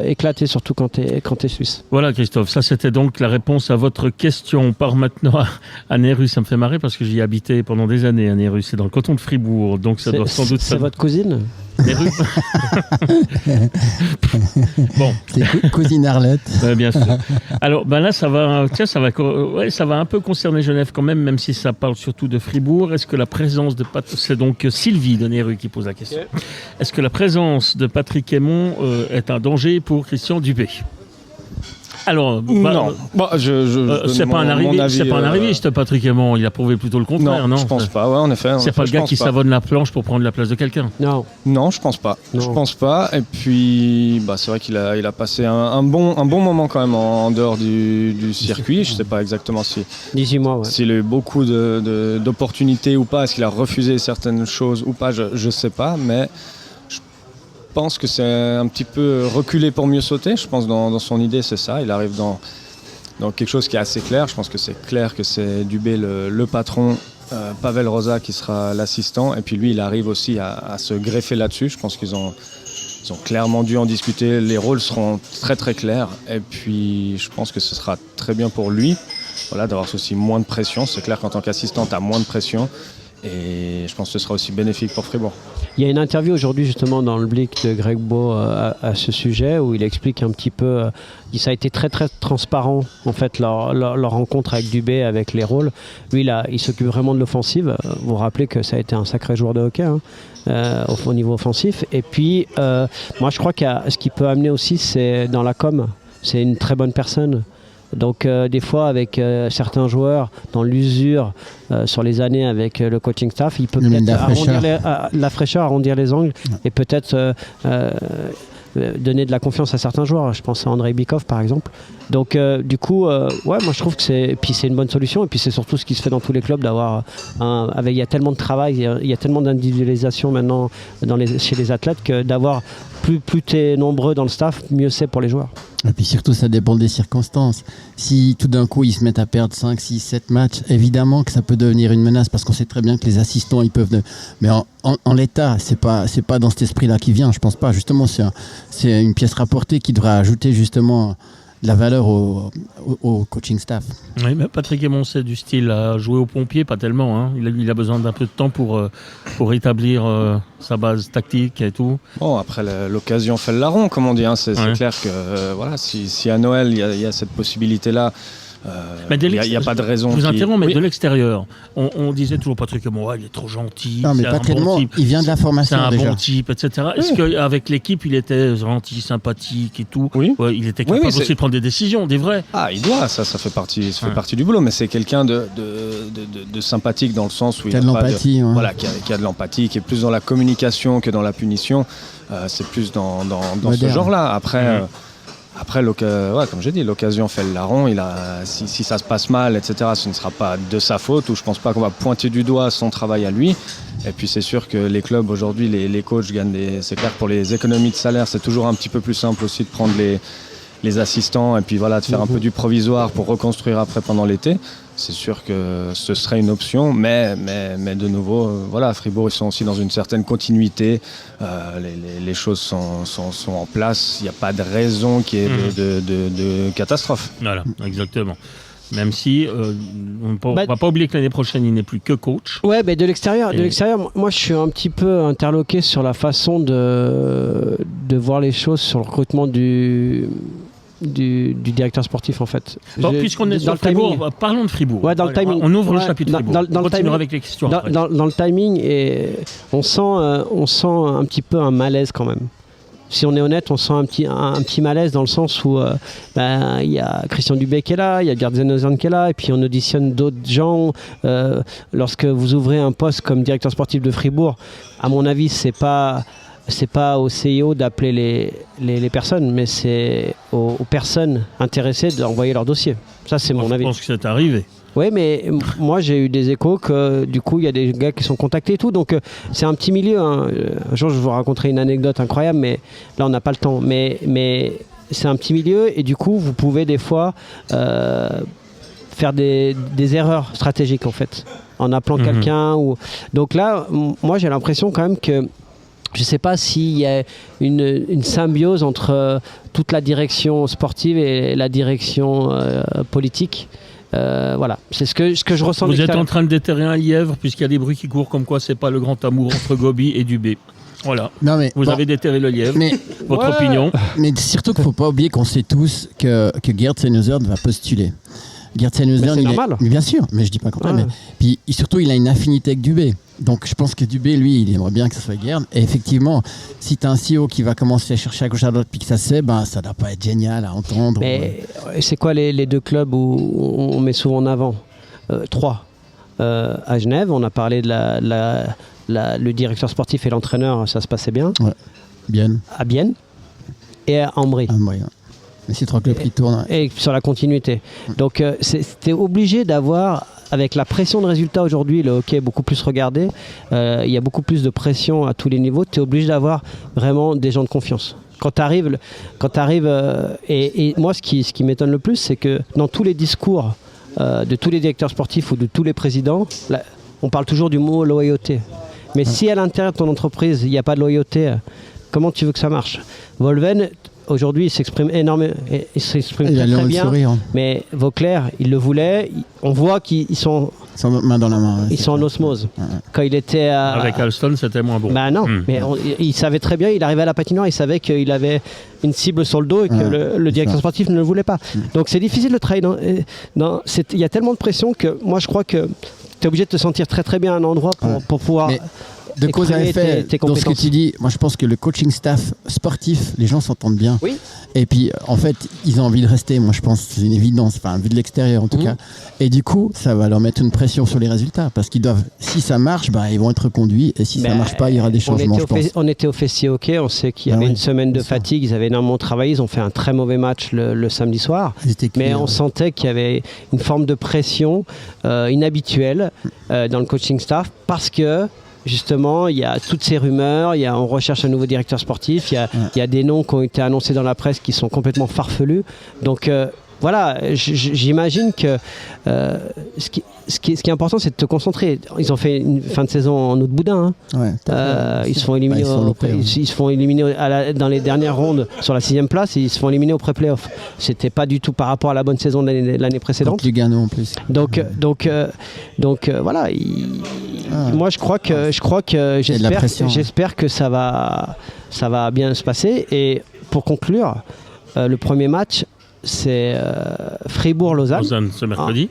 éclater, surtout quand tu es suisse. Voilà Christophe, ça c'était donc la réponse à votre question. On part maintenant à Néru, ça me fait marrer parce que j'y ai habité pendant des années à Néru, c'est dans le canton de Fribourg, donc ça doit sans doute... C'est votre cousine? Néru. Bon. C'est cousine Arlette. Bien sûr. Alors là ça va un peu concerner Genève quand même si ça parle surtout de Fribourg. Est-ce que la présence de c'est donc Sylvie de Néru qui pose la question. Okay. Est-ce que la présence de Patrick Aymon est un danger pour Christian Dubé? Alors, non. C'est pas un arriviste, Patrick Aymon. Il a prouvé plutôt le contraire, non? Je pense pas. Ouais, en effet. C'est pas le gars qui savonne la planche pour prendre la place de quelqu'un. Non, je pense pas. Non. Je pense pas. Et puis, c'est vrai qu'il a passé un bon moment quand même en dehors du circuit. Je sais pas exactement 18 mois. S'il a eu beaucoup d'opportunités ou pas. Est-ce qu'il a refusé certaines choses ou pas? Je sais pas, mais. Je pense que c'est un petit peu reculer pour mieux sauter. Je pense dans son idée, c'est ça. Il arrive dans quelque chose qui est assez clair. Je pense que c'est clair que c'est Dubé le patron, Pavel Rosa qui sera l'assistant. Et puis lui, il arrive aussi à se greffer là-dessus. Je pense qu'ils ont clairement dû en discuter. Les rôles seront très très clairs. Et puis je pense que ce sera très bien pour lui d'avoir aussi moins de pression. C'est clair qu'en tant qu'assistant, tu as moins de pression. Et je pense que ce sera aussi bénéfique pour Fribourg. Il y a une interview aujourd'hui justement dans le Blick de Greg Beau à ce sujet où il explique un petit peu, ça a été très très transparent en fait leur rencontre avec Dubé, avec les rôles. Lui il s'occupe vraiment de l'offensive. Vous vous rappelez que ça a été un sacré joueur de hockey au niveau offensif. Et puis moi je crois que ce qui peut amener aussi c'est dans la com, c'est une très bonne personne. Donc des fois avec certains joueurs dans l'usure sur les années avec le coaching staff, il peut peut-être la fraîcheur, arrondir les angles et peut-être donner de la confiance à certains joueurs. Je pense à Andrei Bikov par exemple. Donc du coup, moi je trouve que c'est une bonne solution et puis c'est surtout ce qui se fait dans tous les clubs d'avoir il y a tellement de travail, il y a tellement d'individualisation maintenant chez les athlètes que d'avoir plus tu es nombreux dans le staff, mieux c'est pour les joueurs. Et puis surtout, ça dépend des circonstances. Si tout d'un coup, ils se mettent à perdre 5, 6, 7 matchs, évidemment que ça peut devenir une menace parce qu'on sait très bien que les assistants, ils peuvent... Mais en l'état, c'est pas dans cet esprit-là qui vient, je pense pas. Justement, c'est une pièce rapportée qui devra ajouter justement de la valeur au coaching staff. Oui, mais Patrick Aymon, c'est du style à jouer au pompier, pas tellement. Hein. Il a besoin d'un peu de temps pour établir sa base tactique et tout. Bon, après, l'occasion fait le larron, comme on dit. Hein. C'est clair que voilà, si à Noël, il y a cette possibilité-là, il n'y a pas de raison. Je vous interromps, mais de l'extérieur, on disait toujours Patrick Aymon, il est trop gentil. Non, mais Patrick Aymon, il vient de la formation déjà. C'est un bon type, etc. Est-ce qu'avec l'équipe, il était gentil, sympathique et tout? Il était capable aussi de prendre des décisions, des vrais. Ah, il doit, ça fait partie du boulot, mais c'est quelqu'un de sympathique dans le sens où il a de l'empathie. Voilà, qui a de l'empathie, qui est plus dans la communication que dans la punition. C'est plus dans ce genre-là. Après, comme j'ai dit, l'occasion fait le larron. Si ça se passe mal, etc., ce ne sera pas de sa faute, ou je ne pense pas qu'on va pointer du doigt son travail à lui. Et puis c'est sûr que les clubs aujourd'hui, les coachs gagnent c'est clair que pour les économies de salaire, c'est toujours un petit peu plus simple aussi de prendre les assistants et puis voilà, de faire un peu du provisoire pour reconstruire après pendant l'été. C'est sûr que ce serait une option, mais de nouveau, à Fribourg, ils sont aussi dans une certaine continuité. Les choses sont en place. Il n'y a pas de raison qu'il y ait de catastrophe. Voilà, exactement. Même si on ne va pas oublier que l'année prochaine, il n'est plus que coach. Ouais, mais de l'extérieur, moi je suis un petit peu interloqué sur la façon de voir les choses sur le recrutement du directeur sportif en fait. Bon, puisqu'on est sur Fribourg, parlons de Fribourg. Ouais, dans le timing. On ouvre le chapitre Fribourg. On continuera avec les questions. Dans le timing, et on sent un petit peu un malaise quand même. Si on est honnête, on sent un petit malaise dans le sens où il y a Christian Dubé qui est là, il y a Gerd Zenosan qui est là, et puis on auditionne d'autres gens. Lorsque vous ouvrez un poste comme directeur sportif de Fribourg, à mon avis, c'est pas au CIO d'appeler les personnes, mais c'est aux personnes intéressées d'envoyer leur dossier. Ça, c'est mon avis. Je pense que c'est arrivé. Oui, mais moi, j'ai eu des échos que, du coup, il y a des gars qui sont contactés et tout. Donc, c'est un petit milieu. Hein. Un jour, je vais vous raconterai une anecdote incroyable, mais là, on n'a pas le temps. Mais c'est un petit milieu et du coup, vous pouvez des fois faire des erreurs stratégiques, en fait, en appelant quelqu'un. Donc là, moi, j'ai l'impression quand même que je ne sais pas s'il y a une symbiose entre toute la direction sportive et la direction politique. Voilà, c'est ce que je ressens. Vous êtes en train de déterrer un lièvre puisqu'il y a des bruits qui courent comme quoi c'est pas le grand amour entre Gobi et Dubé. Voilà. Non mais, vous avez déterré le lièvre. Mais, votre opinion. Mais surtout qu'il ne faut pas oublier qu'on sait tous que Gerd Zenosan va postuler. Gerd Zenosan, c'est normal. Mais bien sûr, mais je dis pas le contraire. Mais puis surtout, il a une affinité avec Dubé. Donc je pense que Dubé, lui, il aimerait bien que ce soit Gerd. Et effectivement, si tu as un CEO qui va commencer à chercher à gauche à droite puis que ça sait, ça ne doit pas être génial à entendre. Mais c'est quoi les deux clubs où on met souvent en avant 3. À Genève, on a parlé de le directeur sportif et l'entraîneur, ça se passait bien. Ouais. Bienne. À Bienne et à Ambry. Mais c'est 3 clubs qui tournent. Et sur la continuité. Donc c'était obligé d'avoir, avec la pression de résultat aujourd'hui, le hockey est beaucoup plus regardé, il y a beaucoup plus de pression à tous les niveaux, tu es obligé d'avoir vraiment des gens de confiance. Quand tu arrives, et moi ce qui m'étonne le plus, c'est que dans tous les discours de tous les directeurs sportifs ou de tous les présidents, on parle toujours du mot loyauté. Mais si à l'intérieur de ton entreprise, il n'y a pas de loyauté, comment tu veux que ça marche? Volven, aujourd'hui, il s'exprime énormément, il s'exprime très bien, sourire. Mais Vauclair, il le voulait. On voit qu'ils sont main dans la main. Ils sont en osmose. Ouais. Quand il était avec Alston, c'était moins bon. Non, mais il savait très bien. Il arrivait à la patinoire, il savait qu'il avait une cible sur le dos et que le directeur sportif ne le voulait pas. Donc c'est difficile de travailler. Il y a tellement de pression que moi, je crois que tu es obligé de te sentir très très bien à un endroit pour pouvoir. Mais de cause à effet, dans ce que tu dis, moi je pense que le coaching staff sportif, les gens s'entendent bien. Oui. Et puis en fait, ils ont envie de rester, moi je pense, c'est une évidence, vu de l'extérieur en tout cas. Et du coup, ça va leur mettre une pression sur les résultats, parce qu'ils doivent, si ça marche, ils vont être reconduits, et si ça marche pas, il y aura des changements, je pense. On était au Festier Hockey, on sait qu'il y avait une semaine de fatigue, ils avaient énormément travaillé, ils ont fait un très mauvais match le samedi soir, mais on sentait qu'il y avait une forme de pression inhabituelle dans le coaching staff, parce que justement, il y a toutes ces rumeurs, on recherche un nouveau directeur sportif, il y a des noms qui ont été annoncés dans la presse qui sont complètement farfelus. Donc voilà, j'imagine que ce qui est important, c'est de te concentrer. Ils ont fait une fin de saison en autre boudin. Ils se font éliminer, ils se font éliminer dans les dernières rondes sur la 6e place et ils se font éliminer au pré-playoff. C'était pas du tout par rapport à la bonne saison de l'année précédente. Donc Lugano en plus. Donc voilà. Moi, je crois que j'espère que ça va bien se passer. Et pour conclure, le premier match, c'est Fribourg-Lausanne. Lausanne,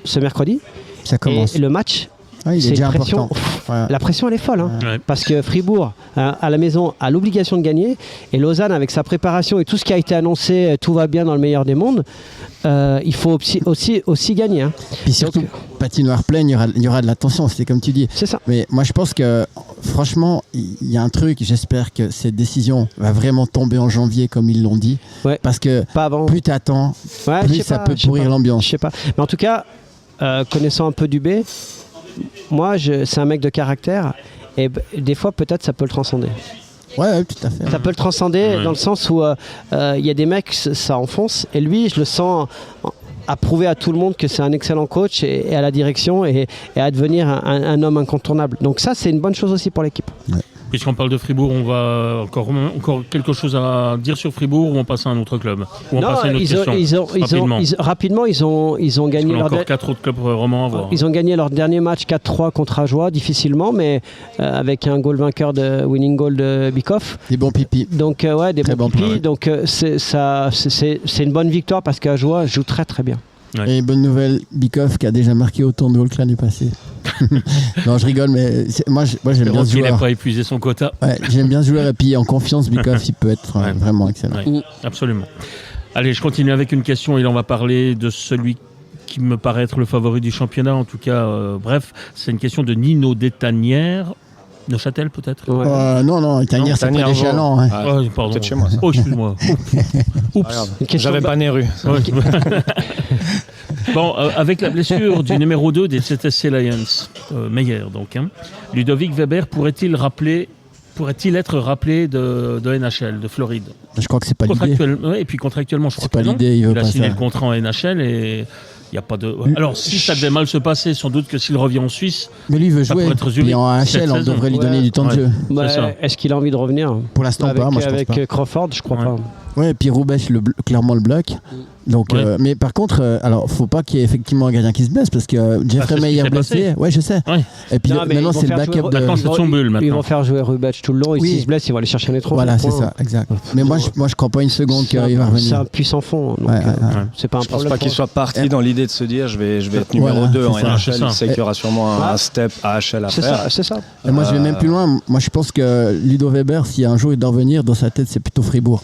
ce mercredi. Ça commence. Et le match, il est déjà pression. important. La pression, elle est folle. Parce que Fribourg, à la maison, a l'obligation de gagner. Et Lausanne, avec sa préparation et tout ce qui a été annoncé, tout va bien dans le meilleur des mondes. Il faut aussi gagner. Puis surtout, patinoire pleine, il y aura de la tension, c'est comme tu dis. C'est ça. Mais moi, je pense que, franchement, il y a un truc, j'espère que cette décision va vraiment tomber en janvier, comme ils l'ont dit. Ouais. Parce que plus tu attends, plus ça peut pourrir l'ambiance. Je sais pas. Mais en tout cas, connaissant un peu Dubé, moi, c'est un mec de caractère. Et des fois, peut-être, ça peut le transcender. Ouais, tout à fait. Ça peut le transcender dans le sens où il y a des mecs, ça enfonce. Et lui, je le sens à prouver à tout le monde que c'est un excellent coach et à la direction et à devenir un homme incontournable. Donc ça, c'est une bonne chose aussi pour l'équipe. Ouais. Puisqu'on parle de Fribourg, on va encore quelque chose à dire sur Fribourg ou on passe à un autre club ou on passe à une autre question rapidement, ils ont gagné leur encore 4 autres clubs romans à voir. Ils ont gagné leur dernier match 4-3 contre Ajoie, difficilement, mais avec un goal vainqueur de winning goal de Bikoff. Des bons pipis. Donc des bons pipis. Ouais. Donc c'est une bonne victoire parce qu'Ajoie joue très très bien. Ouais. Et bonne nouvelle, Bikoff qui a déjà marqué autant de goals que l'année passée. Non, je rigole, mais moi j'aime bien ce joueur. Il n'a pas épuisé son quota. Ouais, j'aime bien ce joueur et puis en confiance, Bikoff, il peut être vraiment excellent. Ouais, absolument. Allez, je continue avec une question et là on va parler de celui qui me paraît être le favori du championnat. En tout cas, bref, c'est une question de Nino Détanière. Neuchâtel peut-être Non, Détanière, c'est près des Chalands. Pardon. Peut-être chez moi. Oh, excuse-moi. Oups. J'avais pas Néru. Bon, avec la blessure du numéro 2 des ZSC Lions, Meyer donc, Ludovic Weber pourrait-il être rappelé de NHL, de Floride? Je crois que c'est pas l'idée. Et puis contractuellement, je crois que pas l'idée. Il a signé le contrat en NHL et il n'y a pas de. Alors, si ça devait mal se passer, sans doute que s'il revient en Suisse. Mais lui, il veut jouer. Et en AHL, on devrait lui donner du temps de jeu. Est-ce qu'il a envie de revenir? Pour l'instant, pas. Moi, je pense pas. Avec Crawford, je crois pas. Ouais, et puis Roubaix, clairement le bloc. Donc, mais par contre, alors, faut pas qu'il y ait effectivement un gardien qui se blesse parce que Jeffrey Meyer blessé. Ouais, je sais. Ouais. Et puis maintenant, c'est le backup de. C'est son bulle maintenant. Ils vont faire jouer Roubaix tout le long. Et s'il se blesse, ils vont aller chercher un étranger. Voilà, c'est ça, exact. Mais moi, je crois pas une seconde qu'il va revenir. C'est un puissant fond. C'est pas un problème. Je pense pas qu'il soit parti dans l'idée de se dire je vais être numéro 2 en NHL. Il sait qu'il y aura sûrement un step AHL à faire. C'est ça. Et moi, je vais même plus loin. Moi, je pense que Ludo Weber, si un jour il doit revenir, dans sa tête, c'est plutôt Fribourg.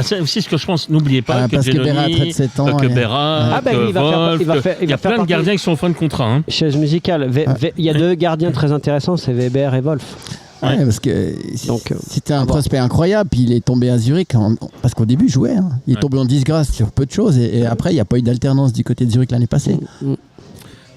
C'est aussi ce que je pense. N'oubliez pas que Berra a 37 ans. Que Berra, il y a plein de gardiens qui sont en fin de contrat. Chaise musicale. Il y a 2 gardiens très intéressants, c'est Weber et Wolf. Ouais, parce que c'était un prospect incroyable, puis il est tombé à Zurich, parce qu'au début il jouait. Il est tombé en disgrâce sur peu de choses, et après il n'y a pas eu d'alternance du côté de Zurich l'année passée.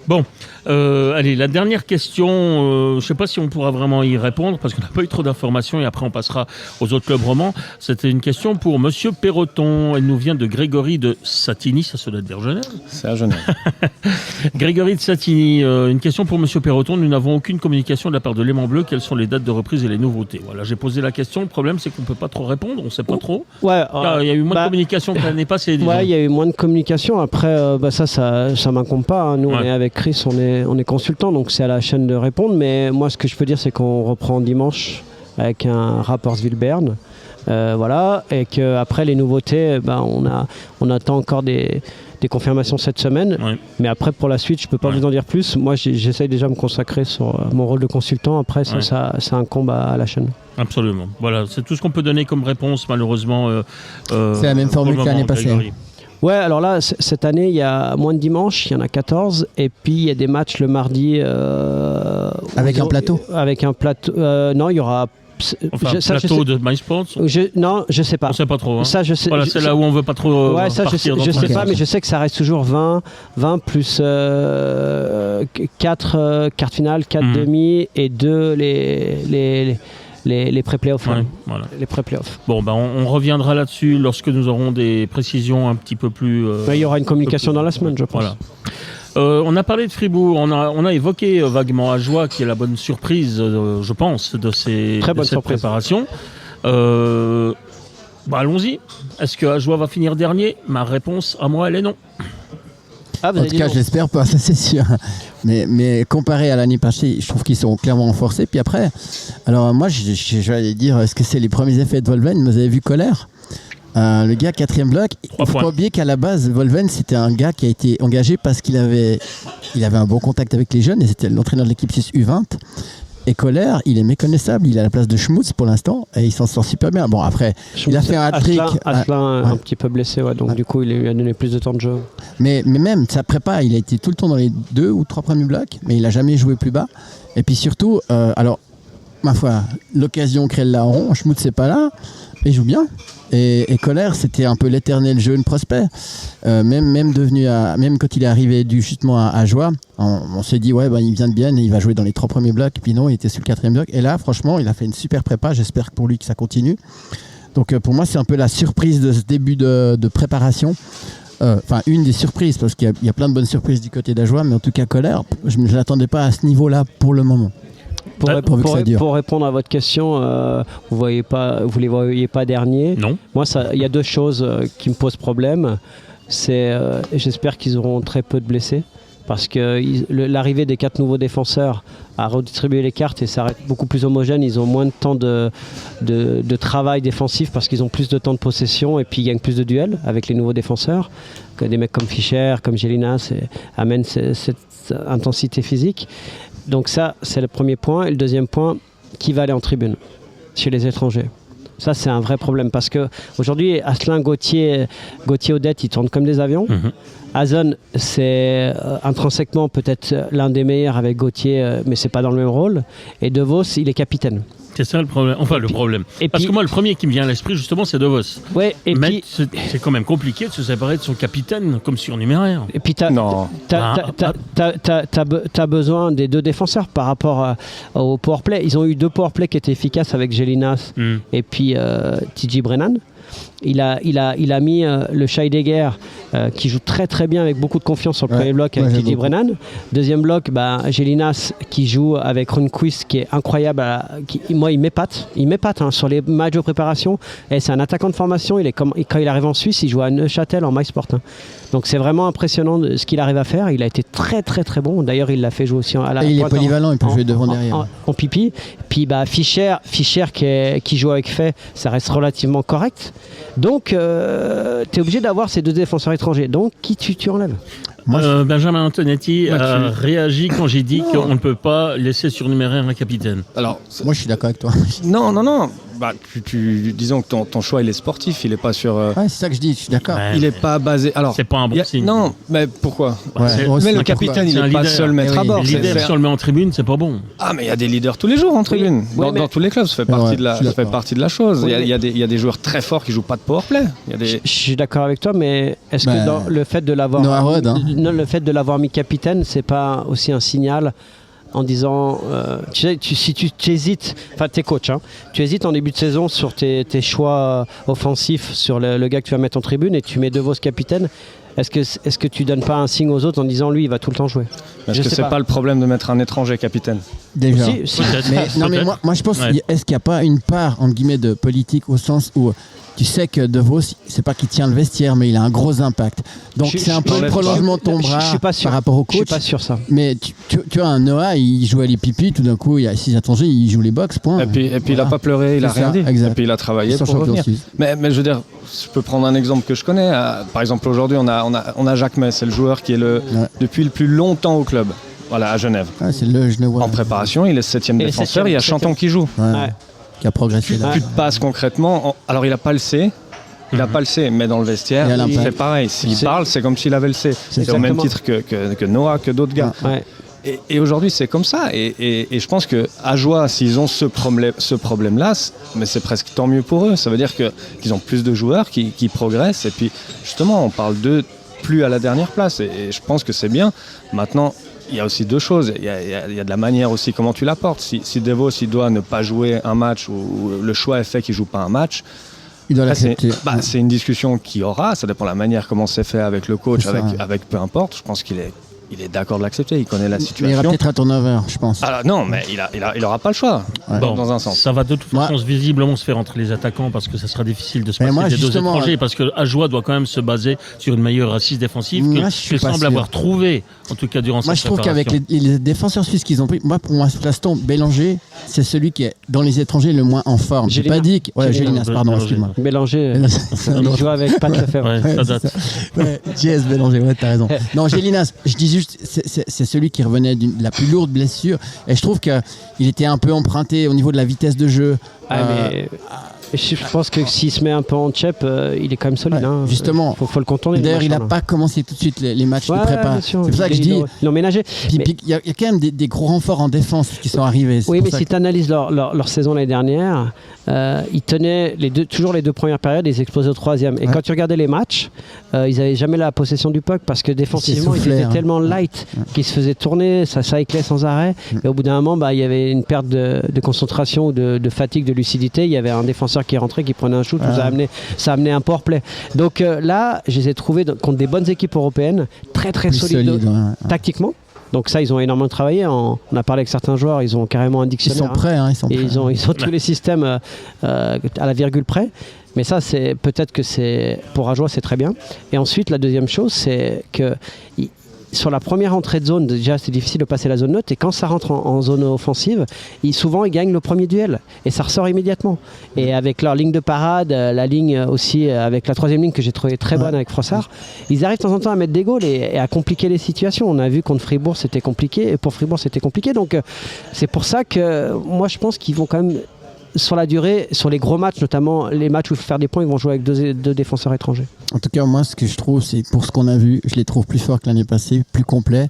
Bon, allez, la dernière question, je ne sais pas si on pourra vraiment y répondre parce qu'on n'a pas eu trop d'informations et après on passera aux autres clubs romans. C'était une question pour Monsieur Perroton. Elle nous vient de Grégory de Satigny, ça doit dire Genève. C'est à Genève. Grégory de Satigny, une question pour Monsieur Perroton. Nous n'avons aucune communication de la part de l'Aimant Bleu. Quelles sont les dates de reprise et les nouveautés? Voilà, j'ai posé la question. Le problème, c'est qu'on ne peut pas trop répondre, on ne sait pas trop. Ouais, il y a eu moins de communication que l'année passée. Ouais, il y a eu moins de communication. Après, ça m'incombe pas. Nous, on est avec Chris, on est consultant, donc c'est à la chaîne de répondre. Mais moi, ce que je peux dire, c'est qu'on reprend dimanche avec un Rapperswil-Berne. Voilà, et qu'après les nouveautés, on attend encore des confirmations cette semaine. Ouais. Mais après, pour la suite, je ne peux pas vous en dire plus. Moi, j'essaye déjà de me consacrer sur mon rôle de consultant. Après, ça incombe à la chaîne. Absolument. Voilà, c'est tout ce qu'on peut donner comme réponse, malheureusement. C'est la même formule que l'année passée. Ouais, alors là, cette année, il y a moins de dimanches, il y en a 14, et puis il y a des matchs le mardi. Avec un plateau ? Avec un plateau. Non, il y aura plateau de MySports. Non, je sais pas. On sait pas trop. Hein. Ça, je sais. Voilà, c'est là où on veut pas trop. Ouais, ça, je sais pas, mais je sais que ça reste toujours 20 plus 4 quarts finales, 4 demi et 2 les pré-playoffs. Ouais, voilà. Les pré-playoffs. Bon, on reviendra là-dessus lorsque nous aurons des précisions un petit peu plus. Il y aura une communication dans la semaine, je pense. Voilà. On a parlé de Fribourg, on a évoqué vaguement Ajoie, qui est la bonne surprise, je pense, de cette préparation. Allons-y. Est-ce que Ajoie va finir dernier ? Ma réponse à moi, elle est non. En tout cas, je l'espère pas, ça c'est sûr. Mais comparé à l'année passée, je trouve qu'ils sont clairement renforcés. Puis après, alors moi, je vais aller dire, est-ce que c'est les premiers effets de Wolven ? Vous avez vu Colère ? Le gars 4e bloc, il ne faut pas oublier qu'à la base, Wolven, c'était un gars qui a été engagé parce qu'il avait un bon contact avec les jeunes et c'était l'entraîneur de l'équipe 6 U20. Et Colère, il est méconnaissable, il est à la place de Schmutz pour l'instant et il s'en sort super bien. Bon, après, il a fait un hat-trick. Asselin un petit peu blessé, donc du coup, il lui a donné plus de temps de jeu. Mais même sa prépa, il a été tout le temps dans les 2 ou 3 premiers blocs, mais il n'a jamais joué plus bas. Et puis surtout, ma foi, l'occasion crée le larron, Schmutz n'est pas là, et il joue bien. Et Colère, c'était un peu l'éternel jeune prospect. Même quand il est arrivé justement à Ajoie, on s'est dit, il vient de bien, il va jouer dans les 3 premiers blocs. Et puis non, il était sur le 4e bloc. Et là, franchement, il a fait une super prépa. J'espère pour lui que ça continue. Donc pour moi, c'est un peu la surprise de ce début de préparation. Une des surprises, parce qu'il y a plein de bonnes surprises du côté d'Ajoie. Mais en tout cas, Colère, je ne l'attendais pas à ce niveau-là pour le moment. Pour répondre à votre question, vous les voyez pas derniers. Non. Moi, il y a 2 choses qui me posent problème. C'est, j'espère qu'ils auront très peu de blessés, parce que l'arrivée des 4 nouveaux défenseurs a redistribué les cartes et ça reste beaucoup plus homogène. Ils ont moins de temps de travail défensif parce qu'ils ont plus de temps de possession et puis ils gagnent plus de duels avec les nouveaux défenseurs. Que des mecs comme Fischer, comme Gélinas amènent cette intensité physique. Donc ça, c'est le premier point. Et le deuxième point, qui va aller en tribune chez les étrangers ? Ça, c'est un vrai problème parce qu'aujourd'hui, Asselin, Gauthier, Odette, ils tournent comme des avions. Hazen, c'est intrinsèquement peut-être l'un des meilleurs avec Gauthier, mais c'est pas dans le même rôle. Et De Vos, il est capitaine. C'est ça le problème. Le problème. Parce que moi, le premier qui me vient à l'esprit, justement, c'est De Vos. Mais c'est quand même compliqué de se séparer de son capitaine comme surnuméraire. Et puis t'as besoin des 2 défenseurs par rapport au powerplay. Ils ont eu 2 powerplays qui étaient efficaces avec Gélinas et puis TJ Brennan. Il a mis le Scheidegger qui joue très très bien avec beaucoup de confiance sur le premier bloc avec TJ Brennan. Deuxième bloc, Gélinas qui joue avec Runquist qui est incroyable. Moi, il m'épate sur les matchs de préparation. Et c'est un attaquant de formation. Quand il arrive en Suisse, il joue à Neuchâtel en MySport. Donc c'est vraiment impressionnant ce qu'il arrive à faire. Il a été très très très bon. D'ailleurs, il l'a fait jouer aussi à la il est polyvalent, il peut jouer devant derrière. En pipi. Puis Fischer qui joue avec Fay, ça reste relativement correct. Donc tu es obligé d'avoir ces 2 défenseurs étrangers. Donc qui tu enlèves ? Benjamin Antonetti a réagi quand j'ai dit qu'on ne peut pas laisser surnuméraire un capitaine. Alors, moi je suis d'accord avec toi. Non. Disons que ton choix il est sportif, il est pas sur. C'est ça que je dis, je suis d'accord. Il est pas basé. Alors. C'est pas un bon signe. Non, mais pourquoi ? Mais le capitaine, il est pas seul maître à bord. Le leader, si on le met en tribune, c'est pas bon. Ah, mais il y a des leaders tous les jours en tribune. Dans tous les clubs, ça fait partie de la chose. Il y a des joueurs très forts qui jouent pas de powerplay. Je suis d'accord avec toi, mais est-ce que dans le fait de l'avoir mis capitaine, c'est pas aussi un signal en disant, si tu hésites, enfin t'es coach, tu hésites en début de saison sur tes choix offensifs, sur le gars que tu vas mettre en tribune et tu mets De Vos capitaine, est-ce que tu donnes pas un signe aux autres en disant lui il va tout le temps jouer ? Est-ce que c'est pas le problème de mettre un étranger capitaine ? Déjà. Si. Mais moi je pense, est-ce qu'il n'y a pas une part entre guillemets de politique au sens où tu sais que De Vos, c'est pas qu'il tient le vestiaire, mais il a un gros impact. Donc c'est un peu le prolongement de ton bras par rapport au coach. Je suis pas sûr ça. Mais tu as un Noah, il joue à les pipis, tout d'un coup, il y a 6 étrangers, il joue les box, point. Et puis il a pas pleuré, il a rien dit. Exact. Et puis il a travaillé pour revenir. Mais je veux dire, je peux prendre un exemple que je connais. Par exemple, aujourd'hui, on a Jacques May, c'est le joueur qui est depuis le plus longtemps au club. Voilà, à Genève. C'est le Genevois. En préparation, il est 7e défenseur, il y a Chanton qui joue. Qui a progressé là. Tu te passes concrètement. Alors, il n'a pas le C. Mais dans le vestiaire, il fait pareil. S'il parle, c'est comme s'il avait le C. C'est au même titre que Noah, que d'autres gars. Et aujourd'hui, c'est comme ça. Et je pense qu'à Joie, s'ils ont ce problème-là, mais c'est presque tant mieux pour eux. Ça veut dire qu'ils ont plus de joueurs qui progressent. Et puis, justement, on parle d'eux plus à la dernière place. Et je pense que c'est bien. Maintenant, il y a aussi deux choses. Il y a de la manière aussi comment tu l'apportes. Si Devos il doit ne pas jouer un match ou le choix est fait qu'il ne joue pas un match, il doit l'accepter. C'est une discussion qu'il y aura. Ça dépend de la manière comment c'est fait avec le coach, avec peu importe. Je pense qu'il est d'accord de l'accepter, il connaît la situation. Mais il y aura peut-être un turnover, je pense. Alors, non, mais il aura pas le choix, dans un sens. Ça va de toute façon visiblement se faire entre les attaquants parce que ça sera difficile de se passer des deux étrangers parce que Ajoie doit quand même se baser sur une meilleure assise défensive qu'il semble avoir trouvé, en tout cas durant sa préparation. Moi, je trouve qu'avec les défenseurs suisses qu'ils ont pris, pour moi, pour l'instant, Bélanger, c'est celui qui est dans les étrangers le moins en forme. J'ai pas dit que... Gélinas, pardon, excuse-moi. Bélanger, il joue avec Pat Lefebvre. Ça date. JS Bélanger, t'as raison. Non, Gélinas, je dis juste, c'est celui qui revenait de la plus lourde blessure. Et je trouve qu'il était un peu emprunté au niveau de la vitesse de jeu. Je pense que s'il se met un peu en chep, il est quand même solide. Justement. Faut le contourner. D'ailleurs, il n'a pas commencé tout de suite les matchs de prépa. C'est pour ça que je dis. Ils l'ont ménagé. Il y a quand même des gros renforts en défense qui sont arrivés. Oui, mais si tu analyses leur saison l'année dernière, ils tenaient toujours les deux premières périodes, ils explosaient au troisième. Et quand tu regardais les matchs, ils n'avaient jamais la possession du puck parce que défensivement, ils étaient tellement light qu'ils se faisaient tourner, ça éclait sans arrêt. Et au bout d'un moment, il y avait une perte de concentration ou de fatigue, de lucidité. Il y avait un défenseur qui rentrait, qui prenait un shoot, ça a amené un power play. Donc là, je les ai trouvés contre des bonnes équipes européennes, très très solides tactiquement. Donc ça, ils ont énormément travaillé. On a parlé avec certains joueurs, ils ont carrément un dictionnaire. Ils sont prêts. Ils ont tous les systèmes à la virgule près. Mais ça, c'est peut-être que c'est pour Ajoie, c'est très bien. Et ensuite, la deuxième chose, c'est que sur la première entrée de zone, déjà c'est difficile de passer la zone neutre, et quand ça rentre en zone offensive, souvent ils gagnent le premier duel et ça ressort immédiatement. Et avec leur ligne de parade, la ligne aussi avec la troisième ligne que j'ai trouvé très bonne avec Frossard, ils arrivent de temps en temps à mettre des goals et à compliquer les situations. On a vu contre Fribourg c'était compliqué, et pour Fribourg c'était compliqué, donc c'est pour ça que moi je pense qu'ils vont quand même sur la durée, sur les gros matchs, notamment les matchs où il faut faire des points, ils vont jouer avec deux défenseurs étrangers. En tout cas, moi, ce que je trouve, c'est pour ce qu'on a vu, je les trouve plus forts que l'année passée, plus complets.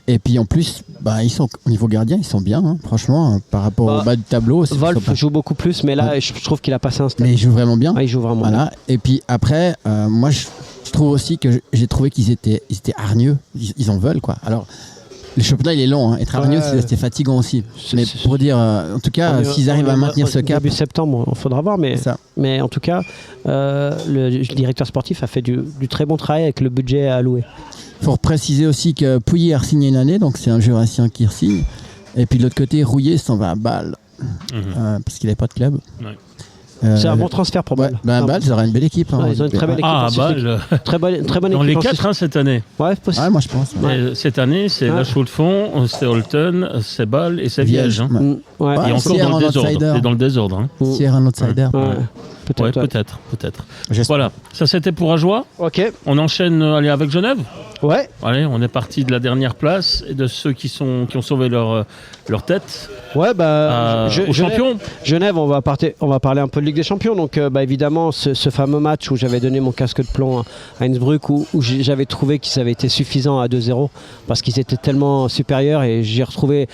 Et puis en plus, ils sont au niveau gardien, ils sont bien, franchement, par rapport au bas du tableau. Wolf joue beaucoup plus, mais là, je trouve qu'il a passé un step. Mais il joue vraiment bien. Il joue vraiment bien. Et puis après, moi, je trouve aussi que j'ai trouvé qu'ils étaient hargneux. Ils en veulent, quoi. Alors. Le championnat il est long, être hargneux c'était fatigant aussi. Mais pour dire, en tout cas, s'ils arrivent à maintenir ce cap. Début septembre, il faudra voir, mais en tout cas, le directeur sportif a fait du très bon travail avec le budget alloué. Il faut préciser aussi que Pouilly a signé une année, donc c'est un Jurassien qui signe. Et puis de l'autre côté, Rouillet s'en va à Bâle, parce qu'il n'avait pas de club. Ouais. C'est un bon transfert pour Bâle. Bâle, ils auraient une belle équipe. Ils ont une très belle équipe. Bâle. Très bonne équipe. Dans les 4 cette année. Ouais, possible. Moi je pense. Cette année, c'est La Chaux-de-Fonds, c'est Holton, c'est Bâle et c'est Viège. Et encore dans le désordre. C'est dans le désordre. S'il un outsider. Peut-être. Voilà, ça c'était pour Ajoie. Ok. On enchaîne avec Genève. Ouais. Allez, on est parti de la dernière place et de ceux qui ont sauvé leur tête. Ouais, champion. Genève, on va parler un peu de Ligue des Champions. Donc, évidemment, ce fameux match où j'avais donné mon casque de plomb à Innsbruck, où j'avais trouvé qu'ils avaient été suffisants à 2-0 parce qu'ils étaient tellement supérieurs, et j'ai retrouvé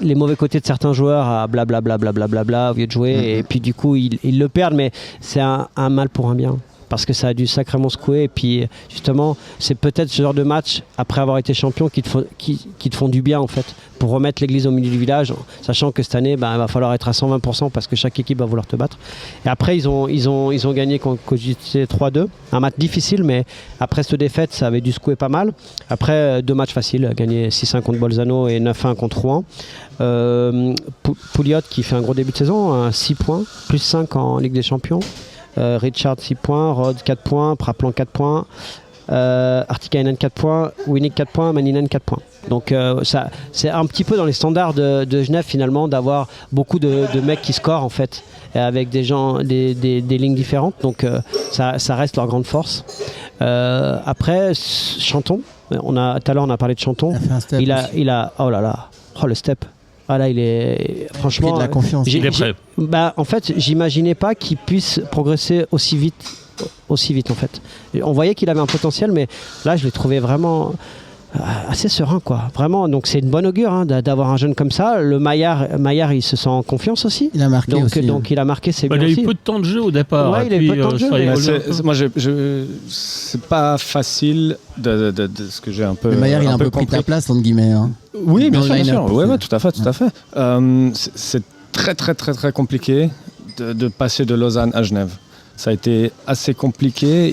les mauvais côtés de certains joueurs à blablabla au lieu de jouer, et puis du coup, ils le perdent, mais c'est un mal pour un bien. Parce que ça a dû sacrément secouer, et puis justement c'est peut-être ce genre de match après avoir été champion qui te font du bien en fait, pour remettre l'église au milieu du village, sachant que cette année il va falloir être à 120% parce que chaque équipe va vouloir te battre. Et après ils ont gagné contre JC 3-2, un match difficile, mais après cette défaite ça avait dû secouer pas mal. Après 2 matchs faciles, gagné 6-1 contre Bolzano et 9-1 contre Rouen. Pouliot qui fait un gros début de saison, 6 points, plus 5 en Ligue des Champions. Richard 6 points, Rod 4 points, Praplan 4 points, Artikainen 4 points, Winnick 4 points, Maninen 4 points. Donc ça, c'est un petit peu dans les standards de Genève finalement, d'avoir beaucoup de mecs qui scorent en fait, avec des lignes différentes. Donc ça reste leur grande force. Après, Chanton, tout à l'heure on a parlé de Chanton. Il a oh là là, le step. Ah là, il est franchement. Il a de la confiance. Il est prêt. En fait, j'imaginais pas qu'il puisse progresser aussi vite en fait. On voyait qu'il avait un potentiel, mais là, je l'ai trouvé vraiment assez serein, quoi. Vraiment, donc c'est une bonne augure d'avoir un jeune comme ça. Le Maillard, il se sent en confiance aussi. Il a marqué aussi. Donc il a marqué, c'est bien il a aussi. eu peu de temps de jeu au départ. Ouais, il a eu peu de temps de jeu. Moi, c'est pas facile de ce que j'ai un peu. Le Maillard, il a un peu pris ta place, entre guillemets. Hein. Oui, bien sûr. Oui, tout à fait. C'est très, très, très, très compliqué de passer de Lausanne à Genève. Ça a été assez compliqué.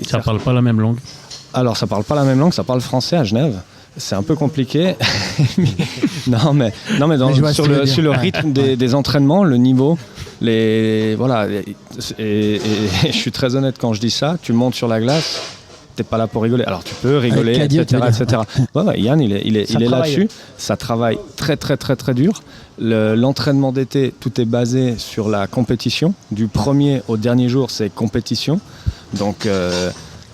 Ça parle pas la même langue. Alors, ça parle pas la même langue, ça parle français à Genève. C'est un peu compliqué. non, mais sur le rythme des entraînements, le niveau, voilà. Et je suis très honnête quand je dis ça. Tu montes sur la glace, t'es pas là pour rigoler. Alors, tu peux rigoler, etc. Ouais, Yann, il est là-dessus. Ça travaille très, très, très, très dur. L'entraînement d'été, tout est basé sur la compétition. Du premier au dernier jour, c'est compétition. Donc,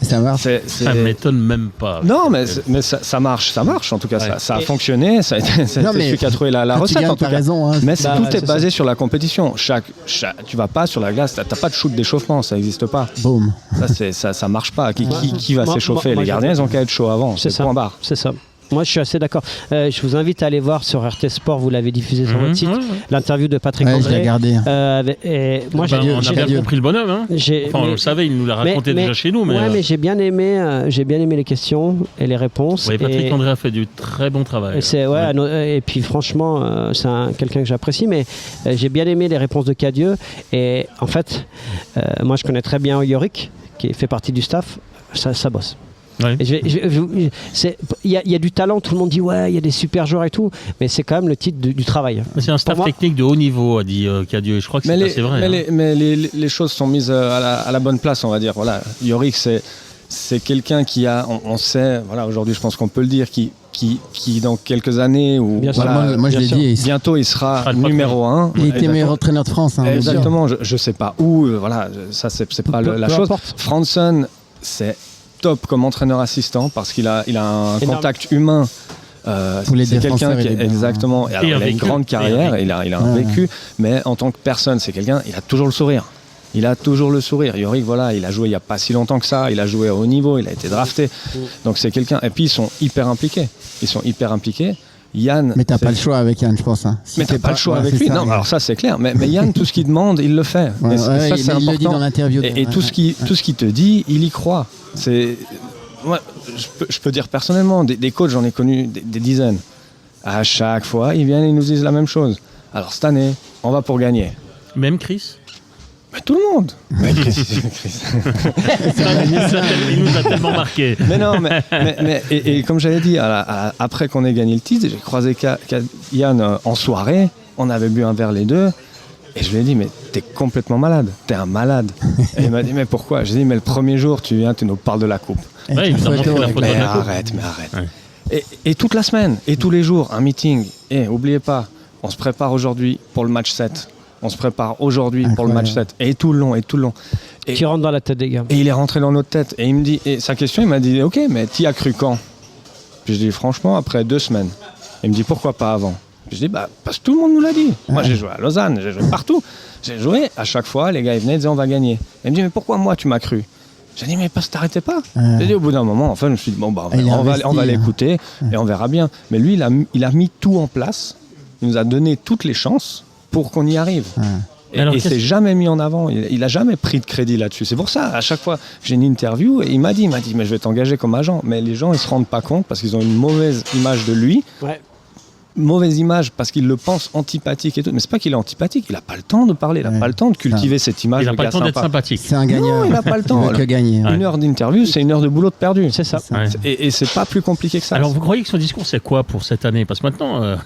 ça marche. Ça m'étonne même pas. Non, mais ça marche en tout cas. Ouais. Ça a fonctionné. Ça a été celui qui a trouvé la recette en tout cas. Raison, hein, mais tout est basé sur la compétition. Tu vas pas sur la glace, t'as pas de shoot d'échauffement, ça n'existe pas. Boum. Ça marche pas. Qui va s'échauffer? Les gardiens, ils ont qu'à être chauds avant. C'est point barre. C'est ça. Moi, je suis assez d'accord. Je vous invite à aller voir sur RT Sport, vous l'avez diffusé sur votre site, l'interview de Patrick André. Je l'ai regardé. On a bien compris le bonhomme. Hein. On le savait, il nous l'a raconté déjà chez nous. Mais j'ai bien aimé les questions et les réponses. Oui, Patrick André a fait du très bon travail. Et puis franchement, c'est quelqu'un que j'apprécie, mais j'ai bien aimé les réponses de Cadieux. Et en fait, moi, je connais très bien Yorick, qui fait partie du staff. Ça bosse. Ouais. Il y a du talent, tout le monde dit ouais, il y a des super joueurs et tout, mais c'est quand même le titre du travail. Mais c'est un staff technique de haut niveau, a dit Cadieux, et je crois que c'est vrai. Mais les choses sont mises à la bonne place, on va dire. Voilà, Yorick, c'est quelqu'un qui a, on sait, voilà, aujourd'hui je pense qu'on peut le dire, qui dans quelques années ou moi je l'ai dit, bientôt il sera numéro 1. Il était meilleur entraîneur de France. Hein, exactement, je sais pas où, voilà, ça c'est pas la chose. Franson, c'est top comme entraîneur assistant parce qu'il a un contact humain. C'est quelqu'un qui exactement. Alors, il a une grande carrière, il a un vécu, mais en tant que personne, c'est quelqu'un. Il a toujours le sourire. Yorick, voilà, il a joué il y a pas si longtemps que ça. Il a joué à haut niveau, il a été drafté. Donc c'est quelqu'un. Et puis ils sont hyper impliqués. Yann, mais t'as pas le choix avec Yann, je pense. Hein. Mais t'as pas le choix avec lui. Non, alors ça c'est clair. Mais Yann, tout ce qu'il demande, il le fait. Ça c'est important. Il le dit dans l'interview. Et tout ce qu'il te dit, il y croit. Moi, je peux dire personnellement, des coachs, j'en ai connu des dizaines. À chaque fois, ils viennent et ils nous disent la même chose. Alors cette année, on va pour gagner. Même Chris? Mais tout le monde. Chris. Il nous a tellement marqué. Mais non, et comme j'avais dit, après qu'on ait gagné le titre, j'ai croisé Yann en soirée. On avait bu un verre les deux. Et je lui ai dit, mais t'es complètement malade. T'es un malade. Et il m'a dit, mais pourquoi? J'ai dit, mais le premier jour, tu viens, tu nous parles de la coupe. Ouais, il nous a montré la photo de la coupe. Arrête. Ouais. Et toute la semaine, et tous les jours, un meeting. Et oubliez pas, on se prépare aujourd'hui pour le match 7. On se prépare aujourd'hui pour le match 7. Et tout le long. Et qui rentre dans la tête des gars. Et il est rentré dans notre tête. Et il me dit, et sa question, il m'a dit, ok, mais t'y as cru quand? Puis je dis, franchement, après 2 semaines. Il me dit, pourquoi pas avant? Puis je dis, parce que tout le monde nous l'a dit. Moi, j'ai joué à Lausanne, j'ai joué partout. J'ai joué, à chaque fois, les gars, ils venaient et disaient, on va gagner. Et il me dit, mais pourquoi moi, tu m'as cru? J'ai dit, mais parce que t'arrêtais pas. J'ai dit, au bout d'un moment, enfin, je me suis dit, on va l'écouter et on verra bien. Mais lui, il a mis tout en place. Il nous a donné toutes les chances pour qu'on y arrive. Et s'est jamais mis en avant. Il a jamais pris de crédit là-dessus. C'est pour ça, à chaque fois, j'ai une interview et il m'a dit, mais je vais t'engager comme agent. Mais les gens, ils se rendent pas compte parce qu'ils ont une mauvaise image de lui. Ouais. Mauvaise image parce qu'il le pense antipathique et tout. Mais c'est pas qu'il est antipathique, il a pas le temps de parler, il a pas le temps de cultiver cette image. Il a pas le temps d'être sympathique. C'est un gagnant. Non, il a pas le temps. Que gagner. Une heure d'interview, c'est une heure de boulot de perdu. C'est ça. Ouais. Et c'est pas plus compliqué que ça. Alors vous croyez que son discours c'est quoi pour cette année? Parce que maintenant,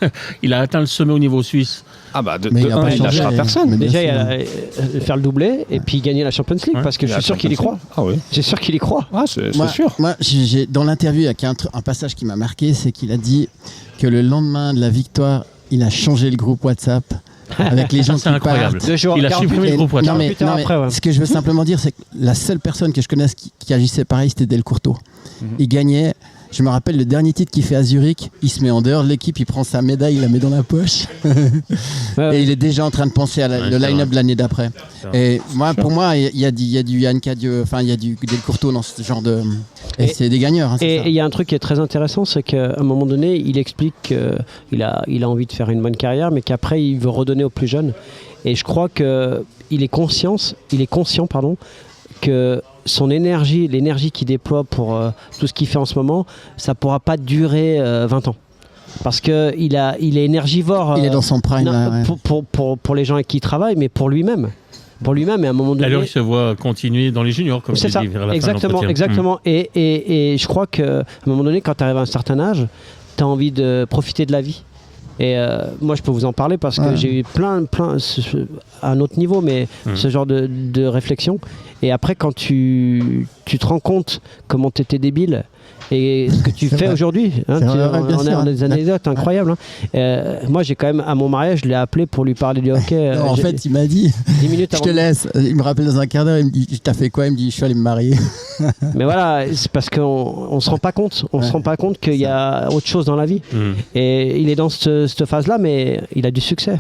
il a atteint le sommet au niveau suisse. Ah bah il lâchera personne. Déjà, il a faire le doublé et puis gagner la Champions League parce que je suis sûr qu'il y croit. Ah oui. J'ai sûr qu'il y croit. Ah, c'est sûr. Moi, dans l'interview, il y a un passage qui m'a marqué, c'est qu'il a dit que le lendemain de la victoire, il a changé le groupe WhatsApp avec les gens qui incroyable. partent. Il a supprimé le groupe WhatsApp. Non, mais ce que je veux simplement dire, c'est que la seule personne que je connaisse qui agissait pareil, c'était Del Courteau. Il gagnait Je me rappelle le dernier titre qu'il fait à Zurich, il se met en dehors de l'équipe, il prend sa médaille, il la met dans la poche. Et il est déjà en train de penser à le line-up de l'année d'après. Et pour moi, il y a du Yann Cadieux, enfin il y a du Del Curto dans ce genre de... Et c'est des gagneurs. Hein, et il y a un truc qui est très intéressant, c'est qu'à un moment donné, il explique qu'il a envie de faire une bonne carrière, mais qu'après il veut redonner aux plus jeunes. Et je crois qu'il est conscient que son énergie, l'énergie qu'il déploie pour tout ce qu'il fait en ce moment, ça ne pourra pas durer 20 ans. Parce qu'il est énergivore. Il est dans son prime. Pour les gens avec qui il travaille, mais pour lui-même. Pour lui-même, et à un moment donné. Alors il se voit continuer dans les juniors, comme tu dis, vers la fin de l'entretien. Exactement. Et je crois qu'à un moment donné, quand tu arrives à un certain âge, tu as envie de profiter de la vie. Et moi, je peux vous en parler parce que j'ai eu plein, à un autre niveau, mais ce genre de réflexion. Et après, quand tu te rends compte comment tu étais débile et ce que tu fais aujourd'hui, hein, on est dans des anecdotes incroyables. Hein. Moi, j'ai quand même, à mon mariage, je l'ai appelé pour lui parler du hockey. Non, en fait, il m'a dit 10 minutes je te laisse. Il me rappelle dans un quart d'heure, il me dit t'as fait quoi? Il me dit je suis allé me marier. Mais voilà, c'est parce qu'on se rend pas compte. On se rend pas compte qu'il y a autre chose dans la vie. Et il est dans cette phase-là, mais il a du succès.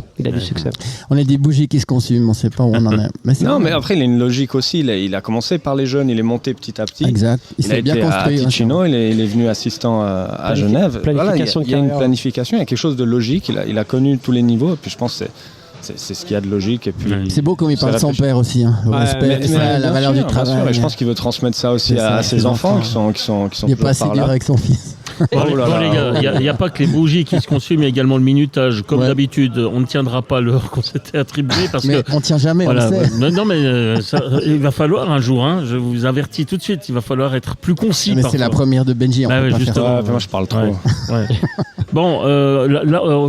On est des bougies qui se consument, on sait pas où on en est. Mais après, il a une logique aussi. Il a commencé par les jeunes, il est monté petit à petit. Exact. Il s'est bien construit. À Ticino, il est venu assistant à Genève. Voilà, il y a une planification, il y a quelque chose de logique. Il a connu tous les niveaux. Et puis je pense que c'est ce qu'il y a de logique. Et puis, c'est beau comme il parle de son père aussi. Hein. Le respect, la valeur du travail. Et je pense qu'il veut transmettre ça aussi à ses enfants qui sont il n'est pas assez dur avec son fils. Bon, les gars, il n'y a pas que les bougies qui se consument, mais également le minutage. Comme d'habitude, on ne tiendra pas l'heure qu'on s'était attribuée. Mais on ne tient jamais, on le sait. Non, mais il va falloir un jour, hein, je vous avertis tout de suite, il va falloir être plus concis. Mais c'est la première de Benji. Moi, je parle trop. Bon,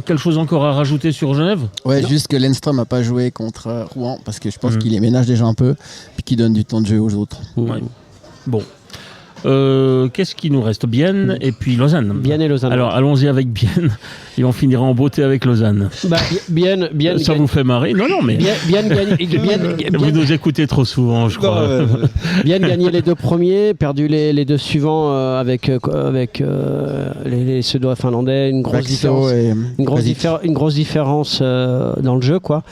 quelque chose encore à rajouter sur Genève? Ouais, juste que Lennström n'a pas joué contre Rouen, parce que je pense qu'il les ménage déjà un peu, puis qu'il donne du temps de jeu aux autres. Bon. Qu'est-ce qui nous reste? Bienne et puis Lausanne. Bienne et Lausanne. Alors allons-y avec Bienne et on finira en beauté avec Lausanne. Bienne, ça vous fait marrer? Non, mais Bienne vous nous écoutez trop souvent, je crois. Bienne gagné les deux premiers, perdu les deux suivants avec les Suédois finlandais, une grosse différence dans le jeu, quoi.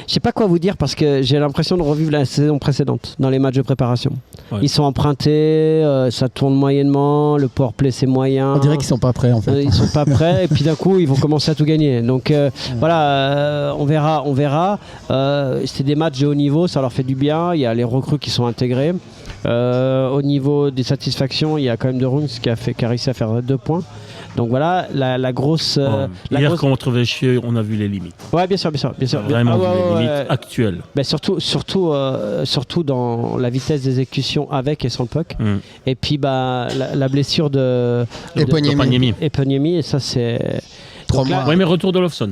Je sais pas quoi vous dire parce que j'ai l'impression de revivre la saison précédente dans les matchs de préparation. Ils sont empruntés, ça tourne moyennement, le powerplay c'est moyen. On dirait qu'ils sont pas prêts en fait. Ils sont pas prêts et puis d'un coup ils vont commencer à tout gagner. Donc voilà, on verra. C'est des matchs de haut niveau, ça leur fait du bien. Il y a les recrues qui sont intégrés. Au niveau des satisfactions, il y a quand même De Rungs qui a réussi à faire 2 points. Donc voilà, la grosse... hier contre Véchieux, on a vu les limites. Ouais, bien sûr. Vraiment les limites actuelles. Mais surtout dans la vitesse d'exécution avec et sans le puck. Et puis la blessure de Eponiemi. Et ça, c'est... 3 mois. Oui, mais retour de Olofsson.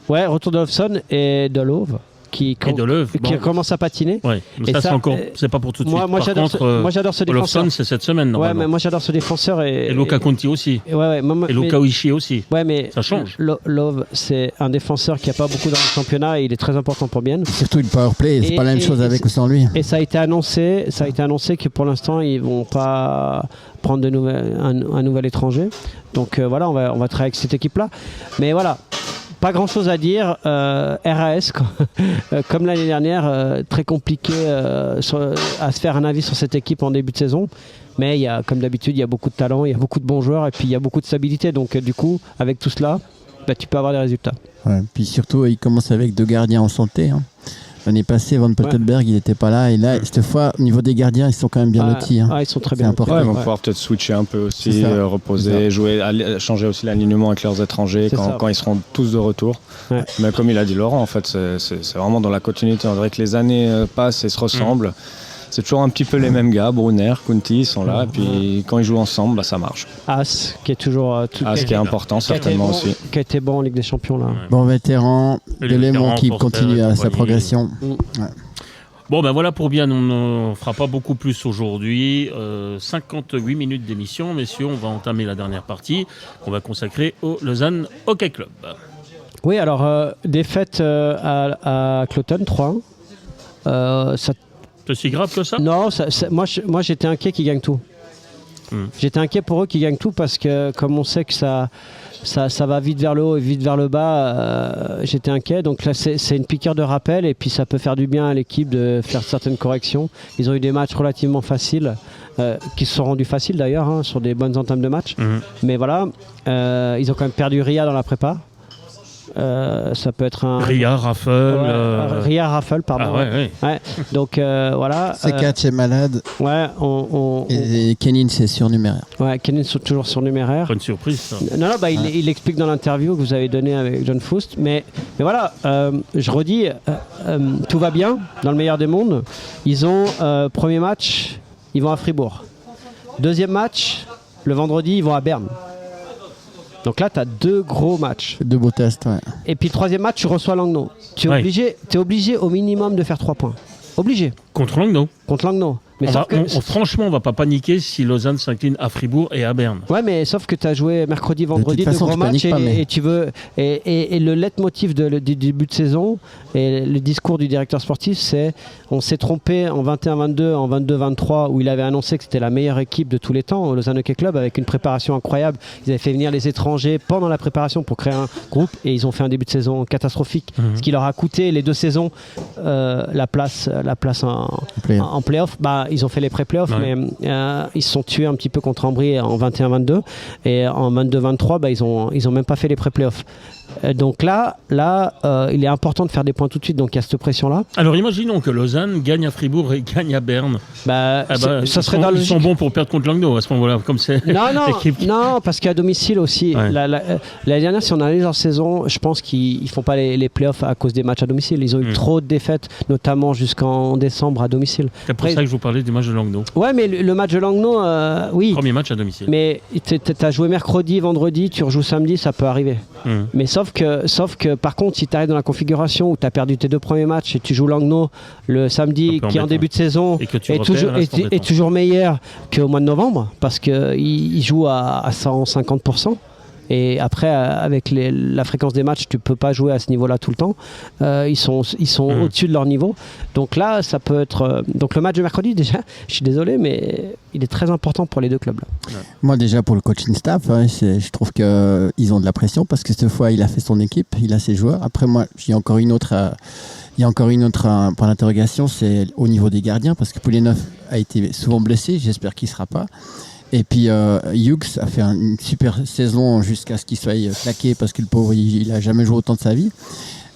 Ouais, retour de Olofsson et de Love. Qui commence à patiner. Ouais, mais ça, c'est pas pour tout de suite. Moi, j'adore ce défenseur. Olofsson, c'est cette semaine. Ouais, mais moi j'adore ce défenseur et Luca Conti aussi. Et Luca Oishi aussi. Ouais, mais ça change. Love, c'est un défenseur qui a pas beaucoup dans le championnat et il est très important pour Bienne. Surtout le power play, c'est pas la même chose avec ou sans lui. Et ça a été annoncé que pour l'instant ils vont pas prendre un nouvel étranger. Donc voilà, on va travailler avec cette équipe là. Mais voilà. Pas grand chose à dire. RAS, comme l'année dernière, très compliqué à se faire un avis sur cette équipe en début de saison. Mais comme d'habitude, il y a beaucoup de talent, il y a beaucoup de bons joueurs et puis il y a beaucoup de stabilité. Donc du coup, avec tout cela, tu peux avoir des résultats. Ouais, puis surtout, il commence avec 2 gardiens en santé. Hein. L'année passée, Van Poltenberg, il n'était pas là. Et là, cette fois, au niveau des gardiens, ils sont quand même bien lotis. Hein. Ils sont très bien. Ils vont pouvoir peut-être switcher un peu aussi, reposer, jouer, changer aussi l'alignement avec leurs étrangers quand ils seront tous de retour. Ouais. Mais comme il a dit Laurent, en fait, c'est vraiment dans la continuité. On dirait que les années passent et se ressemblent. C'est toujours un petit peu les mêmes gars, Brunner, Kunti, sont là, et puis quand ils jouent ensemble, ça marche. As, qui est toujours... qui est important, certainement aussi. Qui a été bon en Ligue des Champions, là. Bon vétéran, Delémont qui continue à sa progression. Bon, ben voilà pour bien, on ne fera pas beaucoup plus aujourd'hui. 58 minutes d'émission, messieurs, on va entamer la dernière partie qu'on va consacrer au Lausanne Hockey Club. Oui, alors, défaite à Cloton, 3-1. C'est si grave que ça? Non, moi j'étais inquiet qu'ils gagnent tout. J'étais inquiet pour eux qui gagnent tout parce que comme on sait que ça va vite vers le haut et vite vers le bas, j'étais inquiet. Donc là, c'est une piqûre de rappel et puis ça peut faire du bien à l'équipe de faire certaines corrections. Ils ont eu des matchs relativement faciles, qui se sont rendus faciles d'ailleurs, sur des bonnes entames de match. Mais voilà, ils ont quand même perdu Ria dans la prépa. Ça peut être un... Ria, Raffle... Ria, Raffle, pardon. Ah ouais. Donc voilà. C4 est malade. Ouais, Et Kenin, c'est surnuméraire. Ouais, Kenin est toujours surnuméraire. Pas une surprise, ça. Non, il explique dans l'interview que vous avez donnée avec John Foust. Mais voilà, je redis, tout va bien, dans le meilleur des mondes. Ils ont, premier match, ils vont à Fribourg. Deuxième match, le vendredi, ils vont à Berne. Donc là, tu as 2 gros matchs. 2 beaux tests, ouais. Et puis, troisième match, tu reçois Langnau. Tu es obligé au minimum de faire 3 points. Obligé. Contre Langnau. Mais franchement, on va pas paniquer si Lausanne s'incline à Fribourg et à Berne. Ouais, mais sauf que tu as joué mercredi, vendredi, de gros matchs et tu veux. Et le leitmotiv du début de saison et le discours du directeur sportif, c'est on s'est trompé en 21-22, en 22-23, où il avait annoncé que c'était la meilleure équipe de tous les temps au Lausanne Hockey Club avec une préparation incroyable. Ils avaient fait venir les étrangers pendant la préparation pour créer un groupe et ils ont fait un début de saison catastrophique. Ce qui leur a coûté les 2 saisons la place en play-off. Ils ont fait les pré-playoffs, mais ils se sont tués un petit peu contre Ambry en 21-22 et en 22-23, ils ont même pas fait les pré-playoffs. Donc là, il est important de faire des points tout de suite, donc il y a cette pression-là. Alors imaginons que Lausanne gagne à Fribourg et gagne à Berne. Ça serait dans ils sont bons pour perdre contre Langnau à ce moment-là, comme c'est l'équipe. Non, parce qu'à domicile aussi. Ouais. L'année dernière, si on analyse leur saison, je pense qu'ils font pas les playoffs à cause des matchs à domicile. Ils ont eu trop de défaites, notamment jusqu'en décembre à domicile. C'est pour ça que je vous parlais du match de Langnau. Ouais, mais le match de Langnau, oui. Premier match à domicile. Mais tu as joué mercredi, vendredi, tu rejoues samedi, ça peut arriver. Mais sauf que par contre, si tu arrives dans la configuration où tu as perdu tes 2 premiers matchs et tu joues Langnau le samedi qui est en début de saison est toujours meilleur qu'au mois de novembre parce qu'il joue à 150%. Et après, avec la fréquence des matchs, tu peux pas jouer à ce niveau-là tout le temps. Ils sont au-dessus de leur niveau. Donc là, ça peut être... Donc le match de mercredi, déjà, je suis désolé, mais il est très important pour les 2 clubs. Là. Ouais. Moi, déjà, pour le coaching staff, je trouve qu'ils ont de la pression parce que cette fois, il a fait son équipe, il a ses joueurs. Après, moi, il y a encore une autre point d'interrogation, c'est au niveau des gardiens parce que Poulenov a été souvent blessé. J'espère qu'il ne sera pas. Et puis Hughes a fait une super saison jusqu'à ce qu'il soit claqué parce que le pauvre il a jamais joué autant de sa vie.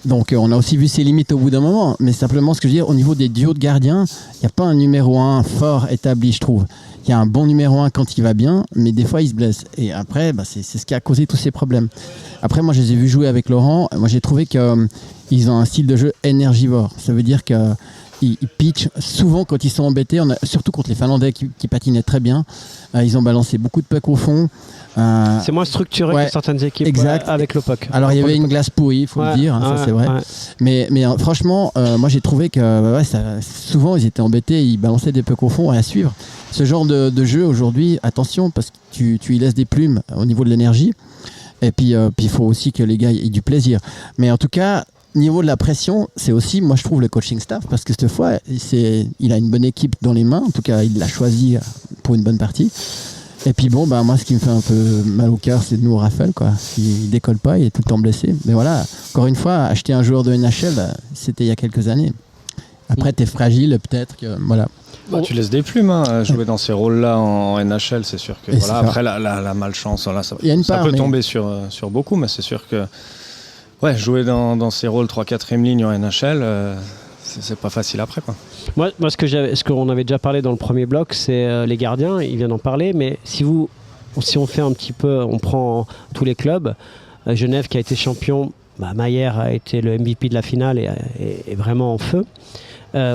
Donc on a aussi vu ses limites au bout d'un moment. Mais simplement ce que je veux dire, au niveau des duos de gardiens, il n'y a pas un numéro 1 fort établi, je trouve. Il y a un bon numéro 1 quand il va bien, mais des fois il se blesse. Et après, c'est ce qui a causé tous ces problèmes. Après, moi je les ai vus jouer avec Laurent. Moi j'ai trouvé qu'ils ont un style de jeu énergivore. Ça veut dire que ils pitchent souvent quand ils sont embêtés, surtout contre les Finlandais qui patinaient très bien. Ils ont balancé beaucoup de pucks au fond. C'est moins structuré que certaines équipes avec le puck. Alors il y avait une glace pourrie, il faut le dire, ça c'est vrai. Ouais. Mais franchement, moi j'ai trouvé que souvent ils étaient embêtés, ils balançaient des pucks au fond et à suivre. Ce genre de jeu aujourd'hui, attention, parce que tu y laisses des plumes au niveau de l'énergie. Et puis il faut aussi que les gars aient du plaisir. Mais en tout cas, niveau de la pression, c'est aussi, moi je trouve, le coaching staff, parce que cette fois, il a une bonne équipe dans les mains, en tout cas il l'a choisi pour une bonne partie. Et puis moi ce qui me fait un peu mal au cœur, c'est de nous Raphaël, quoi. Il décolle pas, il est tout le temps blessé. Mais voilà, encore une fois, acheter un joueur de NHL, c'était il y a quelques années. Après, t'es fragile, peut-être que, voilà. Tu laisses des plumes, jouer dans ces rôles-là en NHL, c'est sûr que voilà. Après la malchance, là, ça peut tomber sur beaucoup, mais c'est sûr que jouer dans ces rôles 3-4e ligne en NHL, c'est pas facile après, quoi. Moi ce qu'on avait déjà parlé dans le premier bloc, c'est les gardiens, il vient d'en parler, mais si on fait un petit peu, on prend tous les clubs, Genève qui a été champion, Mayer a été le MVP de la finale et vraiment en feu.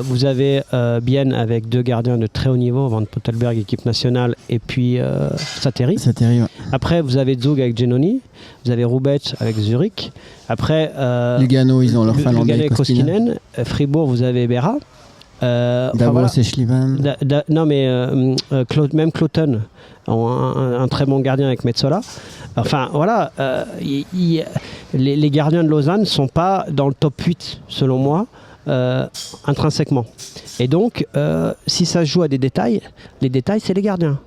Vous avez Bienne avec 2 gardiens de très haut niveau, Van Pottelberg, équipe nationale, et puis Sateri. Ouais. Après, vous avez Zug avec Genoni, vous avez Roubec avec Zurich. Après, Lugano, ils ont leur Finlandais. Lugano et Koskinen. Fribourg, vous avez Berra. Davos et Schlieffen. Non, mais même Cloton, un très bon gardien avec Metsola. Enfin, voilà, les gardiens de Lausanne ne sont pas dans le top 8, selon moi. Intrinsèquement. Et donc, si ça se joue à des détails, les détails, c'est les gardiens.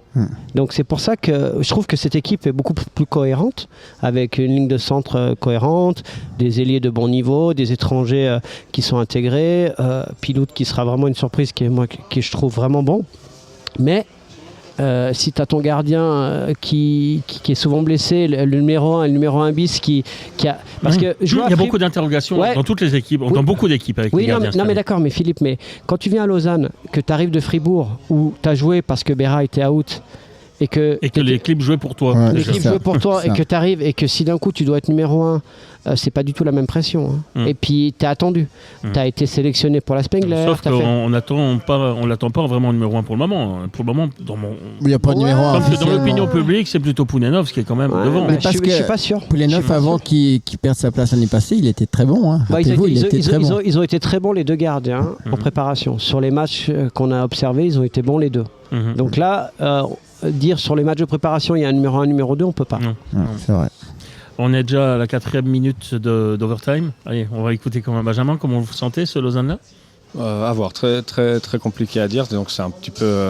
Donc c'est pour ça que je trouve que cette équipe est beaucoup plus cohérente, avec une ligne de centre cohérente, des ailiers de bon niveau, des étrangers qui sont intégrés, Pilote qui sera vraiment une surprise, qui je trouve vraiment bon. Mais si tu as ton gardien qui est souvent blessé, le numéro 1 et le numéro 1 bis qui a... Parce que il y a beaucoup d'interrogations dans toutes les équipes, dans beaucoup d'équipes avec les gardiens. Non mais d'accord, mais Philippe, mais quand tu viens à Lausanne, que tu arrives de Fribourg, où tu as joué parce que Béra était out, et que l'équipe jouait pour toi. Ouais, l'équipe jouait pour toi, et que tu arrives, et que si d'un coup tu dois être numéro 1, c'est pas du tout la même pression. Et puis tu es attendu. Tu as été sélectionné pour la Spengler. Sauf qu'on l'attend pas vraiment numéro 1 pour le moment. Pour le moment, il n'y a pas de numéro 1. Parce que dans l'opinion publique, c'est plutôt Poulenov qui est quand même devant. Mais je suis pas sûr. Poulenov, avant qu'il perde sa place l'année passée, il était très bon. Ils ont été très bons les deux gardiens en préparation. Sur les matchs qu'on a observés, ils ont été bons les deux. Donc là, dire sur les matchs de préparation, il y a un numéro 1, un numéro 2, on peut pas. Non. C'est vrai. On est déjà à la 4e minute d'overtime. Allez, on va écouter quand même Benjamin. Comment vous sentez ce Lausanne-là ? À voir, très, très, très compliqué à dire. Donc c'est un petit peu...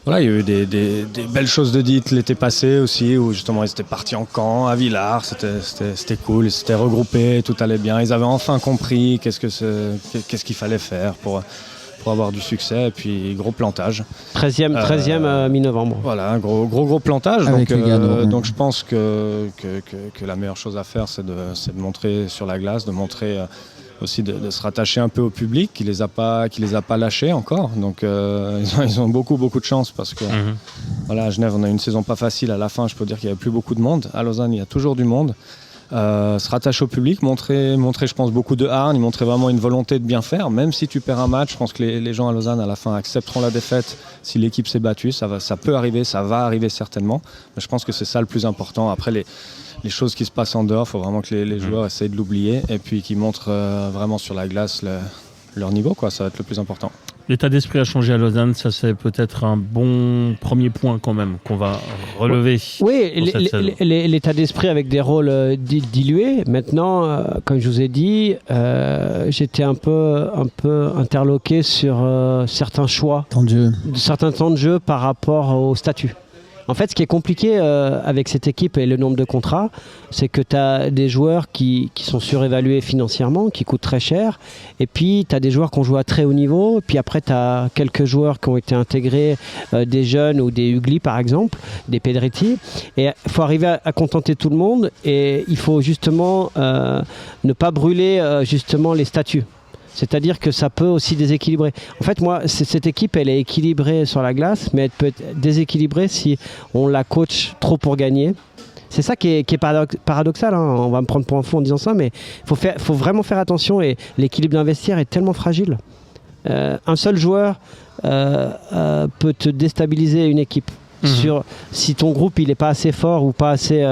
Voilà, il y a eu des belles choses de dites l'été passé aussi, où justement ils étaient partis en camp à Villars, c'était cool, ils s'étaient regroupés, tout allait bien. Ils avaient enfin compris qu'est-ce qu'il fallait faire pour avoir du succès, et puis gros plantage. 13e mi-novembre. Voilà, un gros plantage. Donc je pense que la meilleure chose à faire, c'est de montrer sur la glace, de montrer aussi de se rattacher un peu au public qui les a pas lâchés encore. Donc ils ont beaucoup de chance, parce que voilà, à Genève on a eu une saison pas facile à la fin. Je peux dire qu'il y avait plus beaucoup de monde. À Lausanne il y a toujours du monde. Se rattacher au public, montrer je pense beaucoup de hargne, montrer vraiment une volonté de bien faire. Même si tu perds un match, je pense que les gens à Lausanne à la fin accepteront la défaite. Si l'équipe s'est battue, ça peut arriver, ça va arriver certainement. Mais je pense que c'est ça le plus important. Après les choses qui se passent en dehors, il faut vraiment que les joueurs essayent de l'oublier, et puis qu'ils montrent vraiment sur la glace leur niveau, quoi. Ça va être le plus important. L'état d'esprit a changé à Lausanne, ça c'est peut-être un bon premier point quand même qu'on va relever. Oui, l'état d'esprit avec des rôles dilués. Maintenant, comme je vous ai dit, j'étais un peu interloqué sur certains choix, certains temps de jeu par rapport au statut. En fait, ce qui est compliqué avec cette équipe et le nombre de contrats, c'est que tu as des joueurs qui sont surévalués financièrement, qui coûtent très cher, et puis tu as des joueurs qui ont joué à très haut niveau, puis après tu as quelques joueurs qui ont été intégrés, des jeunes ou des Ugly par exemple, des Pedretti, et il faut arriver à contenter tout le monde, et il faut justement ne pas brûler justement les statuts. C'est-à-dire que ça peut aussi déséquilibrer. En fait, moi, cette équipe, elle est équilibrée sur la glace, mais elle peut être déséquilibrée si on la coach trop pour gagner. C'est ça qui est paradoxal, hein. On va me prendre pour un fou en disant ça, mais il faut vraiment faire attention, et l'équilibre d'un vestiaire est tellement fragile. Un seul joueur peut te déstabiliser une équipe. Si ton groupe il est pas assez fort ou pas assez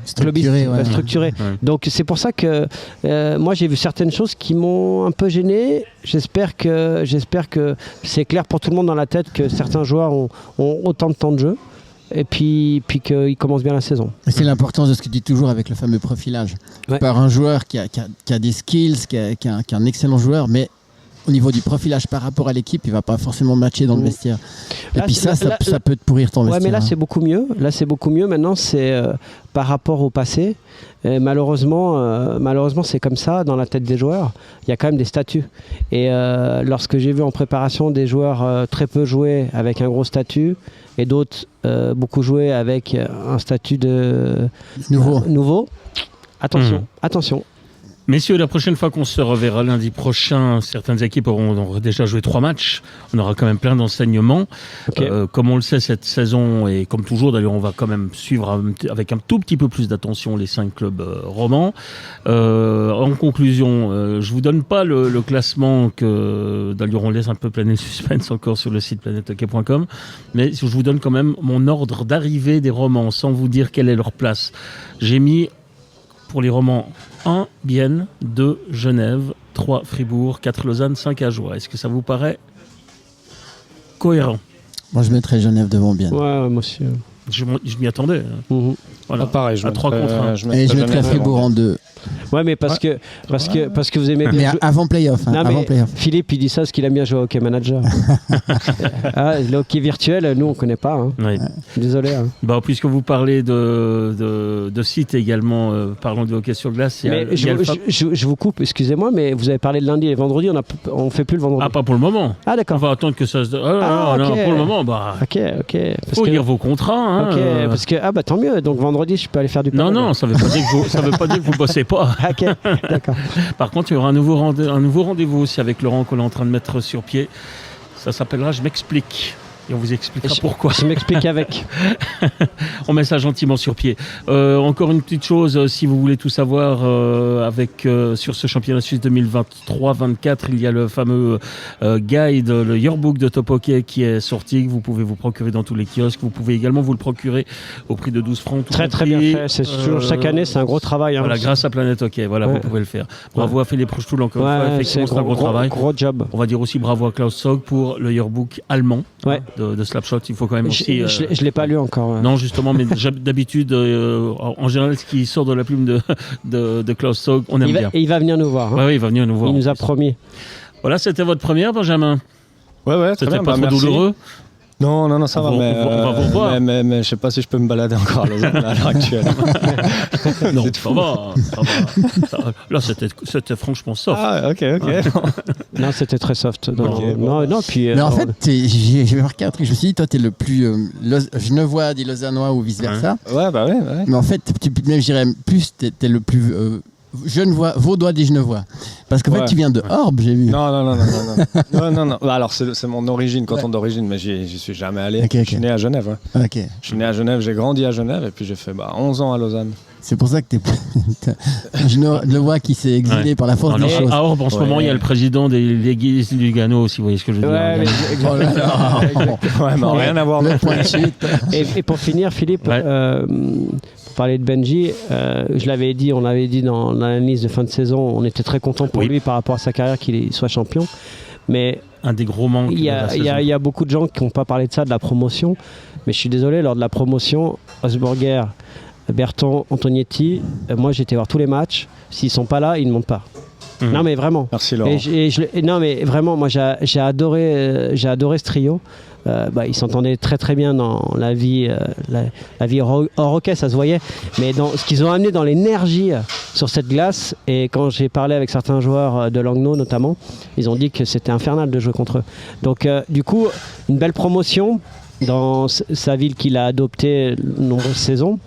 structuré. Donc c'est pour ça que moi j'ai vu certaines choses qui m'ont un peu gêné. J'espère que c'est clair pour tout le monde dans la tête que certains joueurs ont autant de temps de jeu, et puis qu'ils commencent bien la saison. Et c'est l'importance de ce que tu dis toujours avec le fameux profilage. Par un joueur qui a des skills, qui est un excellent joueur, mais au niveau du profilage par rapport à l'équipe, il ne va pas forcément matcher dans le vestiaire. Et puis ça peut te pourrir ton vestiaire. Mais là, c'est beaucoup mieux. Maintenant, c'est par rapport au passé. Et malheureusement, c'est comme ça dans la tête des joueurs. Il y a quand même des statuts. Et lorsque j'ai vu en préparation des joueurs très peu jouer avec un gros statut, et d'autres beaucoup jouer avec un statut de nouveau, attention. Messieurs, la prochaine fois qu'on se reverra lundi prochain, certaines équipes auront déjà joué 3 matchs. On aura quand même plein d'enseignements. Comme on le sait, cette saison, et comme toujours d'ailleurs, on va quand même suivre avec un tout petit peu plus d'attention les 5 clubs romans. En conclusion, je vous donne pas le classement que d'ailleurs on laisse un peu planer le suspense encore sur le site planethockey.com, mais je vous donne quand même mon ordre d'arrivée des romans sans vous dire quelle est leur place. J'ai mis pour les romans 1 Bienne, 2 Genève, 3 Fribourg, 4 Lausanne, 5 Ajoie. Est-ce que ça vous paraît cohérent ? Moi, je mettrais Genève devant Bienne. Ouais, moi aussi. Je m'y attendais. Voilà. Pareil, je à 3 contre 1. Et je mettrais Fribourg en 2. Ouais, mais parce que vous aimez bien. Mais avant playoff. Non, avant mais playoff. Philippe, il dit ça parce qu'il aime bien jouer au hockey manager. Le hockey virtuel, nous, on connaît pas. Hein. Ouais. Désolé. Hein. Bah, puisque vous parlez de site également, parlons de hockey sur glace. Mais je vous coupe, excusez-moi, mais vous avez parlé de lundi et vendredi, on fait plus le vendredi. Ah, pas pour le moment. Ah, On d'accord. va attendre que ça se... non, ok. pour le moment, bah... Ok. Faut lire vos contrats. Hein, Ok, parce que tant mieux. Donc vendredi, je peux aller faire du paddle. Non, ça veut pas dire que vous bossez pas. Ok, d'accord. Par contre, il y aura un nouveau rendez-vous aussi avec Laurent qu'on est en train de mettre sur pied. Ça s'appellera Je m'explique. Et on vous expliquera pourquoi. Je m'explique avec. On met ça gentiment sur pied. Encore une petite chose, si vous voulez tout savoir sur ce championnat suisse 2023-24, il y a le fameux guide, le yearbook de Top Hockey qui est sorti, que vous pouvez vous procurer dans tous les kiosques. Vous pouvez également vous le procurer au prix de 12 francs. Très bien fait. C'est toujours chaque année, c'est un gros travail. Hein. Voilà, grâce à Planète Hockey, vous pouvez le faire. Bravo à Philippe Rouchetoul encore une fois. Effectivement, c'est un gros travail. Gros job. On va dire aussi bravo à Klaus Sog pour le yearbook allemand de Slapshot. Il faut quand même aussi... Je l'ai pas lu encore. Non, justement, mais d'habitude, en général, ce qui sort de la plume de Klaus Sog, on aime bien. Et il va venir nous voir. Oui, il va venir nous voir. Il nous a promis. Voilà, c'était votre première, Benjamin. Ouais, c'était pas trop douloureux. Non, ça va, on va vous revoir. Mais je sais pas si je peux me balader encore à Lausanne à l'heure actuelle. Non, ça va. Là, c'était franchement soft. Ah, ok. Non, c'était très soft. Okay, non, puis... Mais en fait, j'ai remarqué un truc. Je me suis dit, toi, t'es le plus genevois des Lausannois ou vice-versa. Ouais. Mais en fait, je dirais plus, t'es le plus... Genevois, Vaudois des Genevois. Parce qu'en fait, tu viens de Orbe, j'ai vu. Non. Bah, alors, c'est mon origine, canton d'origine, mais j'y suis jamais allé. Okay. Je suis né à Genève. Ouais. Ok. Je suis né à Genève, j'ai grandi à Genève, et puis j'ai fait 11 ans à Lausanne. C'est pour ça que t'es un Genevois qui s'est exilé par la force des choses. À Orbe, en ce moment, il y a le président des Léguis du Lugano, si vous voyez ce que je veux dire. Ouais, mais rien à voir. Le point de chute. Et pour finir, Philippe, pour parler de Benji, on l'avait dit dans l'analyse de fin de saison, on était très content pour lui par rapport à sa carrière qu'il soit champion. Mais un des gros manques. Il y a beaucoup de gens qui n'ont pas parlé de ça, de la promotion. Mais je suis désolé, lors de la promotion, Osberger, Berton, Antonietti, moi j'étais voir tous les matchs. S'ils sont pas là, ils ne montent pas. Non mais vraiment. Merci Laurent. Non mais vraiment, moi j'ai adoré ce trio. Ils s'entendaient très très bien dans la vie hors hockey, ça se voyait. Mais dans ce qu'ils ont amené dans l'énergie sur cette glace, et quand j'ai parlé avec certains joueurs de Langnau notamment, ils ont dit que c'était infernal de jouer contre eux. Donc du coup, une belle promotion dans sa ville qu'il a adoptée de nombreuses saisons.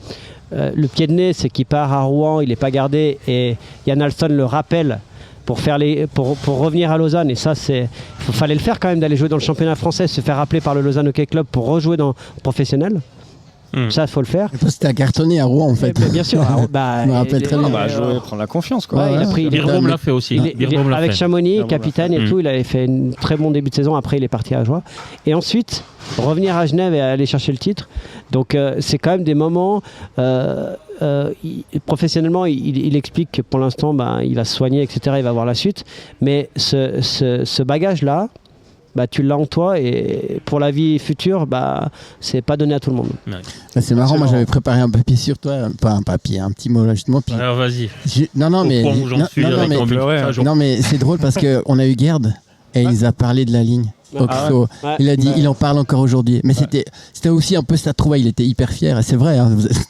Le pied de nez, c'est qu'il part à Rouen, il n'est pas gardé, et Yann Alston le rappelle pour revenir à Lausanne. Et ça, il fallait le faire quand même, d'aller jouer dans le championnat français, se faire rappeler par le Lausanne Hockey Club pour rejouer dans le professionnel. Ça, il faut le faire. C'était à cartonner à Rouen, en fait. Bien sûr. Je me rappelle très bien. Jouer, prendre la confiance, quoi. Birbaum l'a fait aussi. Avec Chamonix, capitaine et tout, il avait fait un très bon début de saison. Après, il est parti à Ajoie. Et ensuite, revenir à Genève et aller chercher le titre. Donc, c'est quand même des moments... professionnellement, il explique que pour l'instant, il va se soigner, etc. Il va avoir la suite. Mais ce bagage-là, tu l'as en toi, et pour la vie future, c'est pas donné à tout le monde. C'est marrant, moi j'avais préparé un papier sur toi, pas un papier, un petit mot là justement. Puis alors vas-y. Non mais c'est drôle parce qu'on a eu Gerd et il nous a parlé de la ligne. Il a dit, il en parle encore aujourd'hui. Mais c'était aussi un peu sa trouvaille. Il était hyper fier. Et c'est vrai,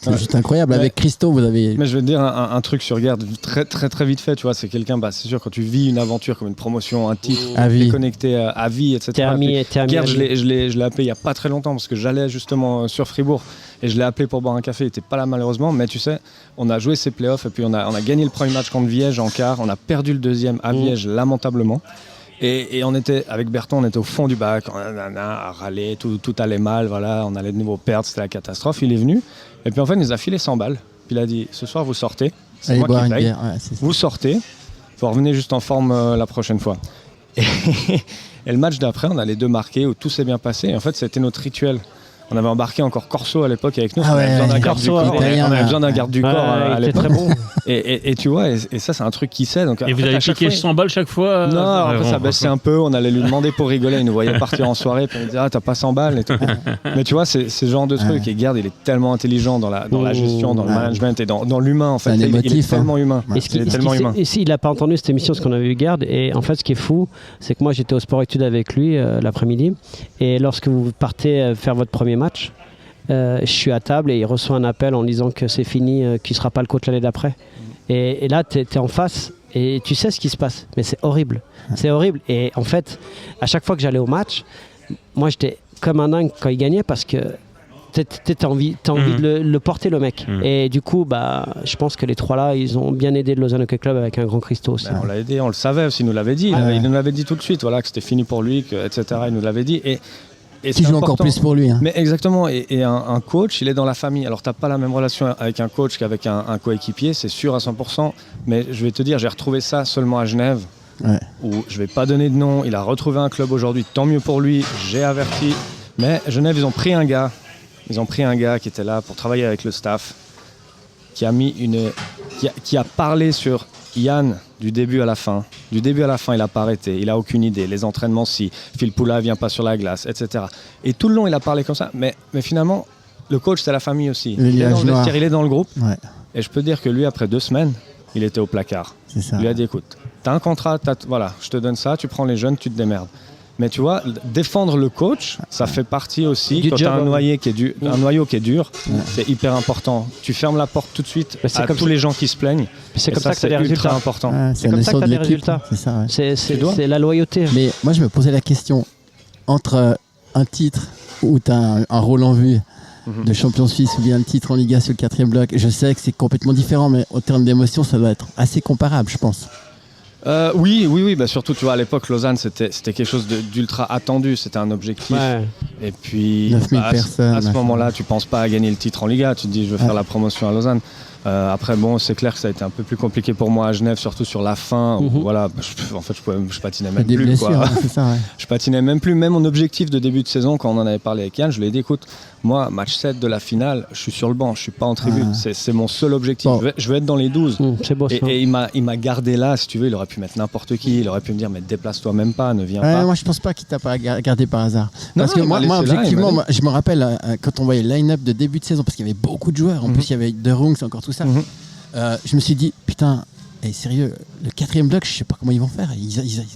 c'est juste incroyable. Avec Christo, vous avez. Mais je vais te dire un truc sur Gerd, très très très vite fait. Tu vois, c'est quelqu'un. C'est sûr, quand tu vis une aventure comme une promotion, un titre, t'es connecté à vie, etc. Gerd, je l'ai appelé il y a pas très longtemps parce que j'allais justement sur Fribourg et je l'ai appelé pour boire un café. Il était pas là malheureusement, mais tu sais, on a joué ses playoffs et puis on a gagné le premier match contre Viège en quart. On a perdu le deuxième à Viège lamentablement. Et on était, avec Berton, on était au fond du bac, à râler, tout allait mal, voilà, on allait de nouveau perdre, c'était la catastrophe. Il est venu, et puis en fait, il nous a filé 100 balles. Puis il a dit, ce soir, vous sortez, c'est moi qui paye, vous sortez, vous revenez juste en forme la prochaine fois. Et le match d'après, on a les deux marqués, où tout s'est bien passé. Et en fait, c'était notre rituel. On avait embarqué encore Corso à l'époque avec nous. Ah on avait ouais, besoin d'un garde du Corso, corps. italien, On avait besoin d'un garde du corps à il était l'époque. très bon. Et tu vois, et ça, c'est un truc qui sait. Donc, Et vous avez piqué 100 balles chaque fois Non, après bon. ça baissait un peu. On allait lui demander pour rigoler. Il nous voyait partir en soirée. Puis on lui disait, t'as pas 100 balles et tout. Mais tu vois, c'est ce genre de truc. Et Gerd, il est tellement intelligent dans la gestion, dans le management et dans l'humain. En fait, il est tellement humain. Il est tellement humain. Et s'il n'a pas entendu cette émission, parce qu'on avait eu Gerd, et en fait, ce qui est fou, c'est que moi, j'étais au sport-études avec lui l'après-midi. Et lorsque vous partez faire votre premier match, je suis à table et il reçoit un appel en disant que c'est fini, qu'il ne sera pas le coach l'année d'après. Et là, tu es en face et tu sais ce qui se passe. Mais c'est horrible. C'est horrible. Et en fait, à chaque fois que j'allais au match, moi, j'étais comme un dingue quand il gagnait parce que t'as envie de le porter, le mec. Et du coup, je pense que les trois là, ils ont bien aidé le Lausanne Hockey Club avec un grand Christo aussi. On l'a aidé, on le savait aussi, il nous l'avait dit. Il nous l'avait dit tout de suite, voilà, que c'était fini pour lui, etc. Il nous l'avait dit. Et qui joue encore plus pour lui. Hein. Mais exactement, et un coach, il est dans la famille. Alors, tu n'as pas la même relation avec un coach qu'avec un coéquipier, c'est sûr à 100%. Mais je vais te dire, j'ai retrouvé ça seulement à Genève, où je ne vais pas donner de nom. Il a retrouvé un club aujourd'hui, tant mieux pour lui, j'ai averti. Mais Genève, ils ont pris un gars qui était là pour travailler avec le staff, qui a parlé sur Yann du début à la fin. Du début à la fin, il n'a pas arrêté. Il n'a aucune idée. Les entraînements, si Phil Poula ne vient pas sur la glace, etc. Et tout le long, il a parlé comme ça. Mais finalement, le coach, c'est la famille aussi. Il est dans le vestiaire, il est dans le groupe. Ouais. Et je peux dire que lui, après 2 semaines, il était au placard. C'est ça. Il lui a dit, écoute, tu as un contrat, voilà, je te donne ça, tu prends les jeunes, tu te démerdes. Mais tu vois, défendre le coach, ça fait partie aussi, quand tu as un noyau qui est dur, c'est hyper important. Tu fermes la porte tout de suite à tous les gens qui se plaignent. C'est comme ça que tu as des résultats. Important. C'est comme ça que tu as des résultats. C'est la loyauté. Mais moi, je me posais la question, entre un titre où tu as un rôle en vue de champion suisse ou bien le titre en Liga sur le 4e bloc, je sais que c'est complètement différent, mais au terme d'émotion, ça doit être assez comparable, je pense. Oui. Bah surtout, tu vois, à l'époque, Lausanne, c'était quelque chose d'ultra attendu. C'était un objectif. Ouais. Et puis, 9000 personnes. À ce moment-là, tu penses pas à gagner le titre en Liga. Tu te dis, je veux faire la promotion à Lausanne. Après, bon, c'est clair que ça a été un peu plus compliqué pour moi à Genève, surtout sur la fin. Où, voilà, en fait, je patinais même plus. Blessures, quoi. C'est ça, ouais. Je patinais même plus. Même mon objectif de début de saison, quand on en avait parlé avec Yann, je lui ai dit, écoute, moi, match 7 de la finale, je suis sur le banc, je suis pas en tribune. C'est mon seul objectif. Bon. Je veux être dans les 12. C'est beau, ça. Et il m'a gardé là, si tu veux. Il aurait pu mettre n'importe qui. Il aurait pu me dire, mais déplace-toi même pas, ne viens pas. Moi, je pense pas qu'il t'a pas gardé par hasard. Parce que moi objectivement, je me rappelle quand on voyait le line-up de début de saison, parce qu'il y avait beaucoup de joueurs. En plus, il y avait De Rungs, encore tout ça. Je me suis dit, putain, sérieux, le 4e bloc, je sais pas comment ils vont faire.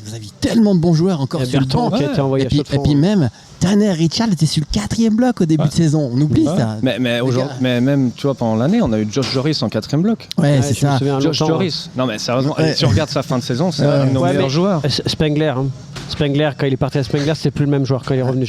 Vous avez tellement de bons joueurs encore sur le banc. Et puis même, Tanner Richard était sur le 4e bloc au début de saison. On oublie ça. Mais aujourd'hui, même, tu vois, pendant l'année, on a eu Josh Joris en 4e bloc. Ouais, c'est ça. Josh Joris. Non, mais sérieusement, si on regarde sa fin de saison, c'est un de nos meilleurs joueurs. Spengler, quand il est parti à Spengler, c'est plus le même joueur quand il est revenu.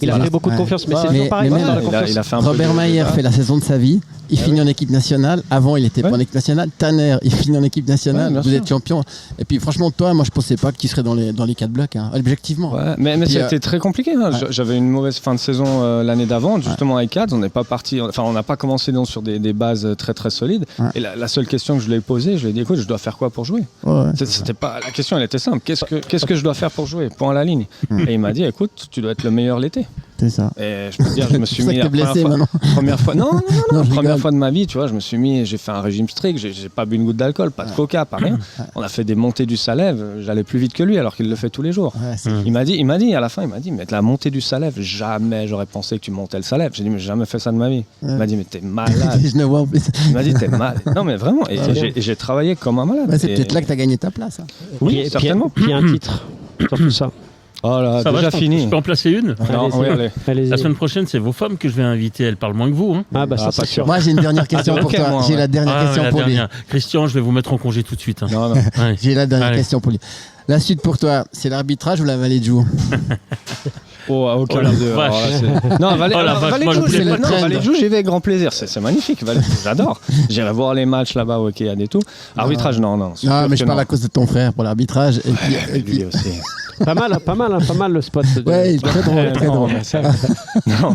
Il a pris beaucoup de confiance, mais c'est toujours pareil. Robert Mayer fait la saison de sa vie. Il finit en équipe nationale. Avant, il était pas en équipe nationale. Tanner, il finit en équipe nationale. Vous êtes champion. Et puis, franchement, toi, moi, je pensais pas que tu serais dans les 4 blocs, objectivement. Ouais, mais c'était très compliqué. J'avais une mauvaise fin de saison l'année d'avant, justement avec Cats. On n'est pas parti. Enfin, on n'a pas commencé sur des bases très très solides. Et la seule question que je lui ai posée, je lui ai dit, écoute, je dois faire quoi pour jouer ? C'était pas la question. Elle était simple. Qu'est-ce que je dois faire pour jouer ? Point à la ligne. Et il m'a dit, écoute, tu dois être le meilleur l'été. C'est ça. Et je peux te dire, je me suis mis la première fois. Non, première fois de ma vie, tu vois, j'ai fait un régime strict, j'ai pas bu une goutte d'alcool, pas de coca, pas rien. On a fait des montées du Salève, j'allais plus vite que lui alors qu'il le fait tous les jours. Il m'a dit à la fin, mais la montée du Salève, jamais j'aurais pensé que tu montais le Salève. J'ai dit, mais j'ai jamais fait ça de ma vie. Il m'a dit, mais t'es malade. Il m'a dit, t'es malade. Non, mais vraiment, et j'ai travaillé comme un malade. C'est peut-être là que t'as gagné ta place. Oui, certainement. Puis un titre sur tout ça. Oh là, ça déjà fini. Je peux en placer une ? Non, allez. La semaine prochaine, c'est vos femmes que je vais inviter. Elles parlent moins que vous. Hein. Ça, c'est sûr. Moi, j'ai une dernière question pour toi. J'ai la dernière question pour lui. Christian, je vais vous mettre en congé tout de suite. Hein. Non. J'ai la dernière question pour lui. La suite pour toi, c'est l'arbitrage ou la vallée de Joux ? Aucun des deux. Non, Vallée de Joux, j'y vais avec grand plaisir. C'est magnifique, j'adore. J'irai voir les matchs là-bas au Kéad et tout. Arbitrage, non. Non, mais je parle à cause de ton frère pour l'arbitrage. Et puis lui aussi. Pas mal le spot. Ouais, très drôle, très drôle. Non,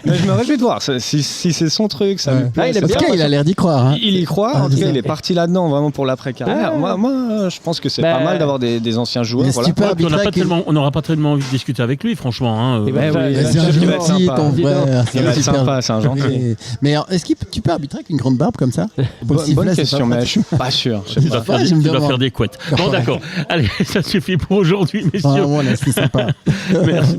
mais je me réjouis de voir. Si c'est son truc, ça lui plaît. En tout cas, il a l'air d'y croire. Hein. Il y croit. En tout cas, il est parti là-dedans vraiment pour l'après-carrière. Moi, je pense que c'est pas mal d'avoir des anciens joueurs. On n'aura pas tellement envie de discuter avec lui, franchement. Hein. C'est un gentil, ton frère. Il va être sympa, c'est un gentil. Mais est-ce que tu peux arbitrer avec une grande barbe comme ça? Bonne question, mais je suis pas sûr. Tu dois faire des couettes. Bon, d'accord. Allez, ça suffit pour aujourd'hui, messieurs. C'est sympa.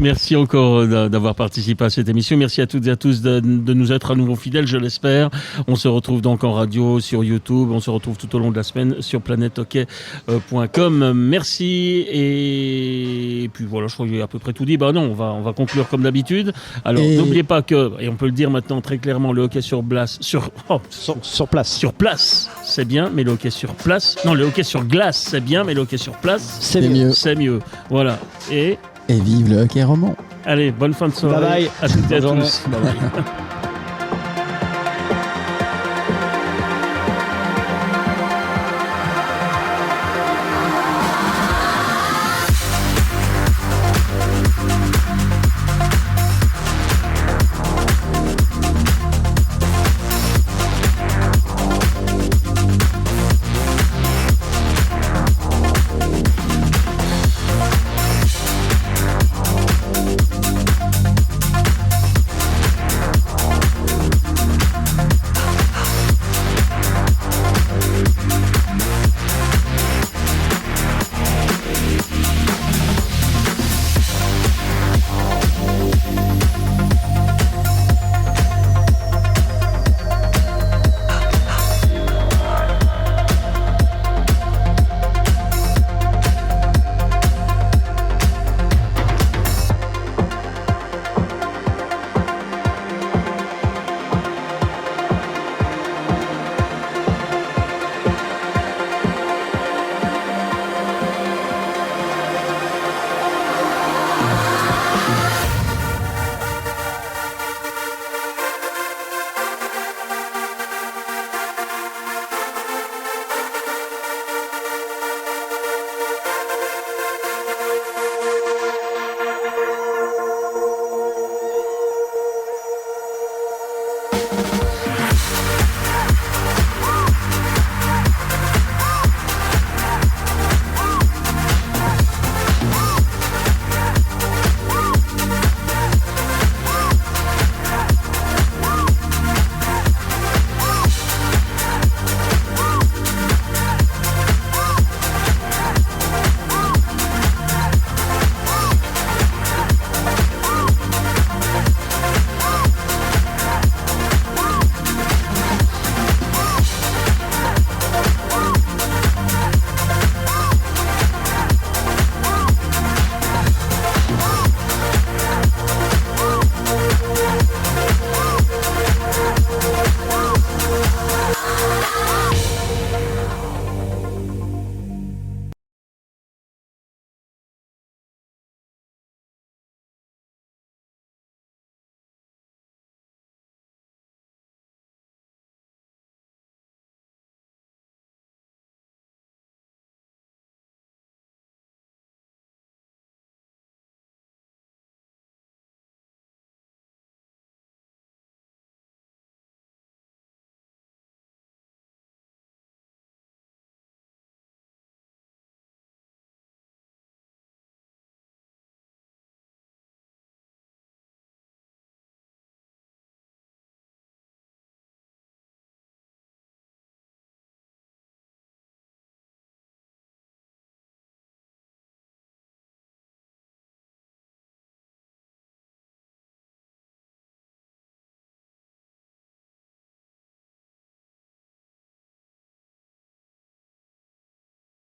Merci encore d'avoir participé à cette émission. Merci à toutes et à tous de nous être à nouveau fidèles, je l'espère. On se retrouve donc en radio, sur YouTube. On se retrouve tout au long de la semaine sur planethockey.com. Merci. Et puis voilà, je crois que j'ai à peu près tout dit. Non, on va conclure comme d'habitude. Alors, n'oubliez pas que, et on peut le dire maintenant très clairement, le hockey sur place, sur place, c'est bien, mais le hockey sur place, non, le hockey sur glace, c'est bien, mais le hockey sur place, c'est mieux. Voilà. Et vive le hockey roman. Allez, bonne fin de soirée. Bye bye. À toutes et à tous. Bye bye.